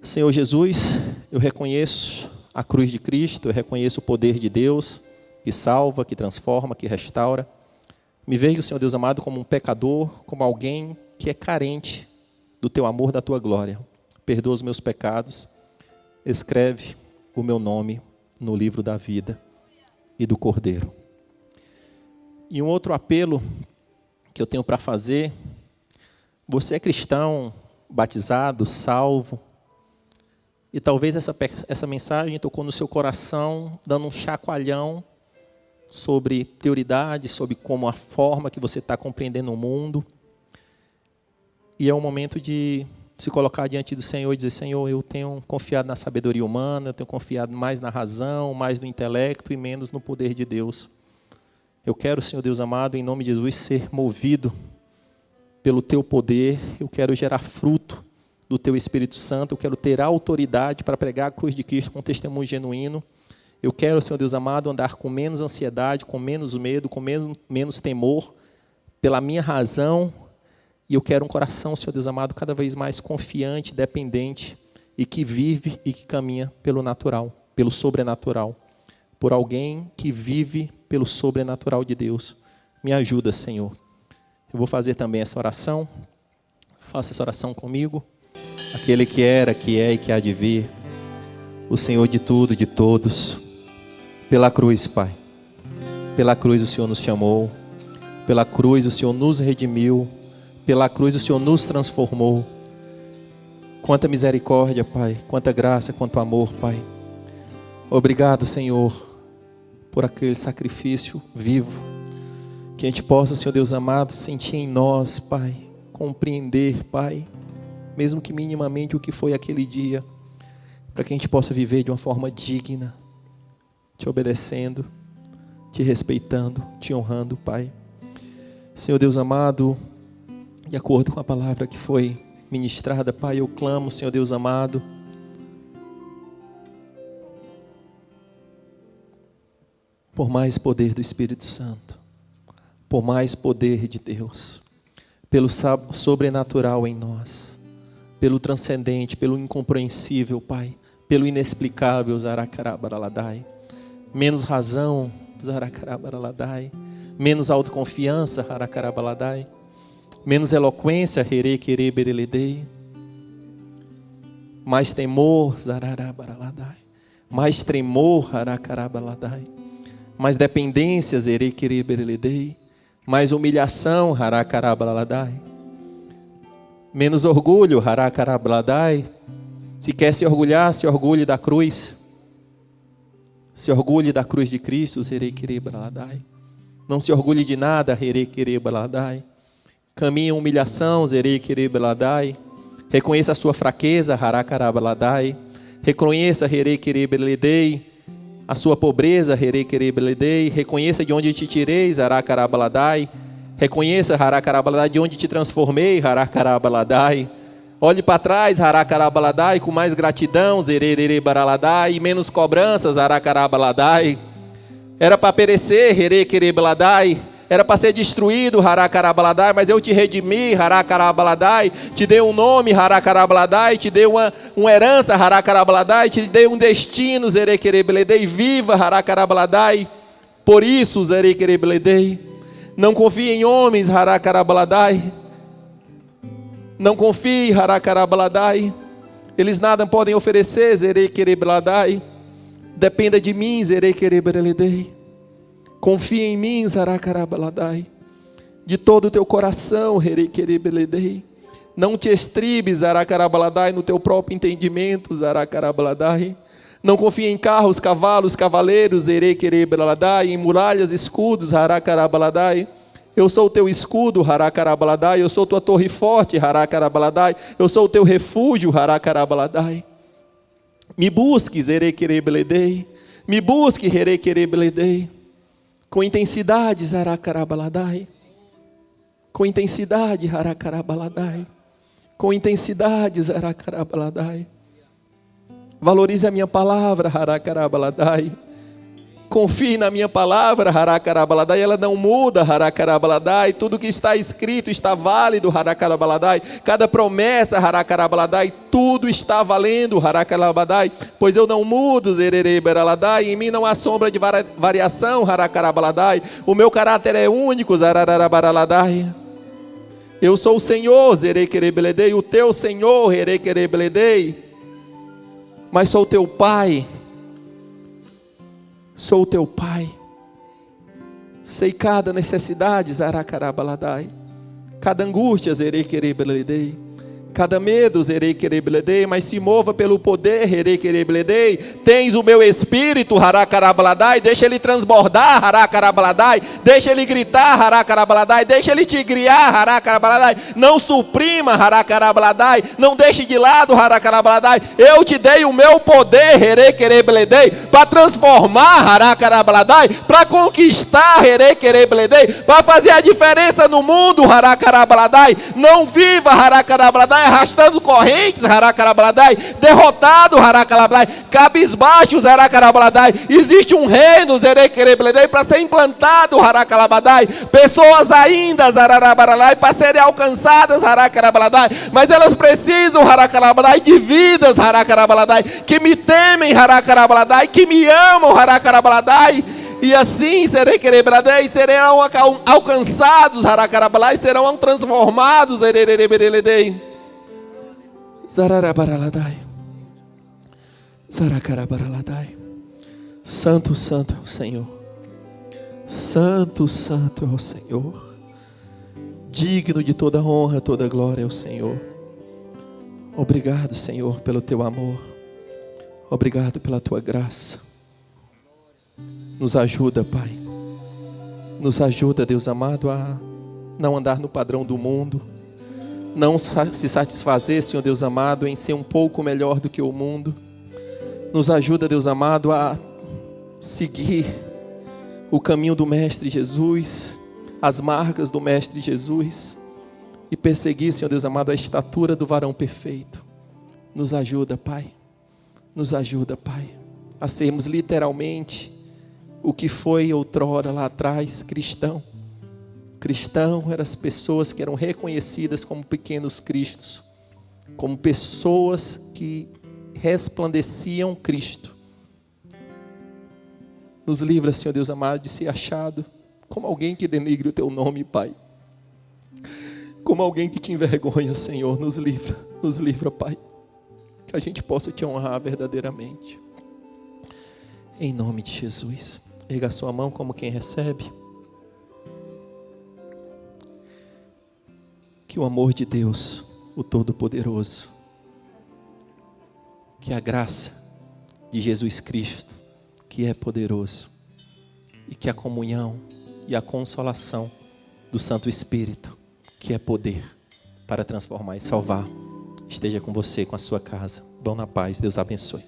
Senhor Jesus, eu reconheço a cruz de Cristo, eu reconheço o poder de Deus, que salva, que transforma, que restaura. Me vejo, Senhor Deus amado, como um pecador, como alguém que é carente do Teu amor, da Tua glória. Perdoa os meus pecados, escreve o meu nome no livro da vida e do Cordeiro. E um outro apelo que eu tenho para fazer: você é cristão, batizado, salvo, e talvez essa mensagem tocou no seu coração, dando um chacoalhão sobre prioridades, sobre como a forma que você está compreendendo o mundo. E é um momento de se colocar diante do Senhor e dizer: Senhor, eu tenho confiado na sabedoria humana, eu tenho confiado mais na razão, mais no intelecto e menos no poder de Deus. Eu quero, Senhor Deus amado, em nome de Jesus, ser movido pelo Teu poder. Eu quero gerar fruto do Teu Espírito Santo. Eu quero ter autoridade para pregar a cruz de Cristo com testemunho genuíno. Eu quero, Senhor Deus amado, andar com menos ansiedade, com menos medo, com menos temor, pela minha razão. E eu quero um coração, Senhor Deus amado, cada vez mais confiante, dependente, e que vive e que caminha pelo natural, pelo sobrenatural. Por alguém que vive pelo sobrenatural de Deus. Me ajuda, Senhor. Eu vou fazer também essa oração. Faça essa oração comigo. Aquele que era, que é e que há de vir, o Senhor de tudo e de todos. Pela cruz, Pai. Pela cruz o Senhor nos chamou. Pela cruz o Senhor nos redimiu. Pela cruz o Senhor nos transformou. Quanta misericórdia, Pai. Quanta graça, quanto amor, Pai. Obrigado, Senhor, por aquele sacrifício vivo. Que a gente possa, Senhor Deus amado, sentir em nós, Pai. Compreender, Pai, mesmo que minimamente o que foi aquele dia. Para que a gente possa viver de uma forma digna. Te obedecendo, Te respeitando, Te honrando, Pai. Senhor Deus amado, de acordo com a palavra que foi ministrada, Pai, eu clamo, Senhor Deus amado, por mais poder do Espírito Santo, por mais poder de Deus, pelo sobrenatural em nós, pelo transcendente, pelo incompreensível, Pai, pelo inexplicável, Zaracarabaradai. Menos razão, Zaracarabaradai. Menos autoconfiança, Zaracarabaradai. Menos eloquência, Herequerebereledei. Mais temor, Zararabaradai. Mais tremor, Zaracarabaradai. Mais dependências, Herequerebereledei. Mais humilhação, Haracarabaladai. Menos orgulho, Haracarabaladai. Se quer se orgulhar, se orgulhe da cruz. Se orgulhe da cruz de Cristo, Herequerebaladai. Não se orgulhe de nada, Herequerebaladai. Caminhe em humilhação, Herequerebaladai. Reconheça a sua fraqueza, Haracarabaladai. Reconheça, Herequerebeledei, a sua pobreza, Herequerebeledei. Reconheça de onde te tirei, Zaracarabaladai. Reconheça, Haracarabaladai, de onde te transformei, Haracarabaladai. Olhe para trás, Haracarabaladai, com mais gratidão, Zererebaladai, e menos cobranças, Haracarabaladai. Era para perecer, Herequerebaladai. Era para ser destruído, Haracarabaladai, mas eu te redimi, Haracarabaladai. Te dei um nome, Haracarabaladai. Te dei uma herança, Haracarabaladai. Te dei um destino, Zerequerebeledei. Viva, Haracarabaladai. Por isso, Zerequerebeledei. Não confie em homens, Haracarabaladai. Não confie, Haracarabaladai. Eles nada podem oferecer, zerei querebladai. Dependa de mim, zerei querebladei. Confia em mim, zaracarabaladai. De todo o teu coração, zerei querebladei. Não te estribes, zaracarabaladai, no teu próprio entendimento, zaracarabaladai. Não confia em carros, cavalos, cavaleiros, zerei querebladai. Em muralhas, escudos, zaracarabaladai. Eu sou o teu escudo, Haracarabaladai. Eu sou tua torre forte, Haracarabaladai. Eu sou o teu refúgio, Haracarabaladai. Me busque, Zerequerebeledei. Me busque, Herequerebeledei. Com intensidade, Haracarabaladai. Com intensidade, Haracarabaladai. Com intensidade, Haracarabaladai. Valorize a minha palavra, Haracarabaladai. Confie na minha palavra, Haracarabaladai, ela não muda, Haracarabaladai, tudo que está escrito está válido, Haracarabaladai, cada promessa, Haracarabaladai, tudo está valendo, Haracarabaladai, pois eu não mudo, Zerereberadai, em mim não há sombra de variação, Haracarabaladai, o meu caráter é único, Zararabaradai. Eu sou o Senhor, Zerequerebeledei, o teu Senhor, Herequerebeledei, mas sou teu Pai. Sou o teu Pai, sei cada necessidade, Zaracarabaladai, cada angústia, Zerequerebeledei, cada medo, Zerequerebeledei, mas se mova pelo poder, Herequerebeledei. Tens o meu espírito, Haracarabaladai, deixa ele transbordar, Haracarabaladai, deixa ele gritar, Haracarabaladai, deixa ele te criar, Haracarabaladai, não suprima, Haracarabaladai, não deixe de lado, Haracarabaladai. Eu te dei o meu poder, Herequerebeledei, para transformar, Haracarabaladai, para conquistar, Herequerebeledei, para fazer a diferença no mundo, Haracarabaladai. Não viva, Haracarabaladai, arrastando correntes, Haracarabaladai, derrotado, Haracarabaladai, cabisbaixo, Haracarabaladai. Existe um reino, Zerequerebeledei, para ser implantado, Haracarabaladai. Pessoas ainda, Zararabaladai, para serem alcançadas, Haracarabaladai, mas elas precisam, Haracarabaladai, de vidas, Haracarabaladai, que me temem, Haracarabaladai, que me amam, Haracarabaladai. E assim Zerequerebeledei, serão alcançados, Haracarabaladai, serão transformados, Zerequerebeledei. Zararabaradai, Zaracarabaradai. Santo, santo é o Senhor. Santo, santo é o Senhor. Digno de toda honra, toda glória é o Senhor. Obrigado, Senhor, pelo teu amor. Obrigado pela tua graça. Nos ajuda, Pai. Nos ajuda, Deus amado, a não andar no padrão do mundo. Não se satisfazer, Senhor Deus amado, em ser um pouco melhor do que o mundo. Nos ajuda, Deus amado, a seguir o caminho do Mestre Jesus, as marcas do Mestre Jesus, e perseguir, Senhor Deus amado, a estatura do varão perfeito. Nos ajuda, Pai. Nos ajuda, Pai, a sermos literalmente o que foi outrora lá atrás, cristão. Cristão eram as pessoas que eram reconhecidas como pequenos cristos, como pessoas que resplandeciam Cristo. Nos livra, Senhor Deus amado, de ser achado como alguém que denigre o teu nome, Pai. Como alguém que te envergonha, Senhor. Nos livra, Pai. Que a gente possa te honrar verdadeiramente. Em nome de Jesus. Erga a sua mão como quem recebe. Que o amor de Deus, o Todo-Poderoso, que a graça de Jesus Cristo, que é poderoso, e que a comunhão e a consolação do Santo Espírito, que é poder para transformar e salvar, esteja com você, com a sua casa. Vão na paz, Deus abençoe.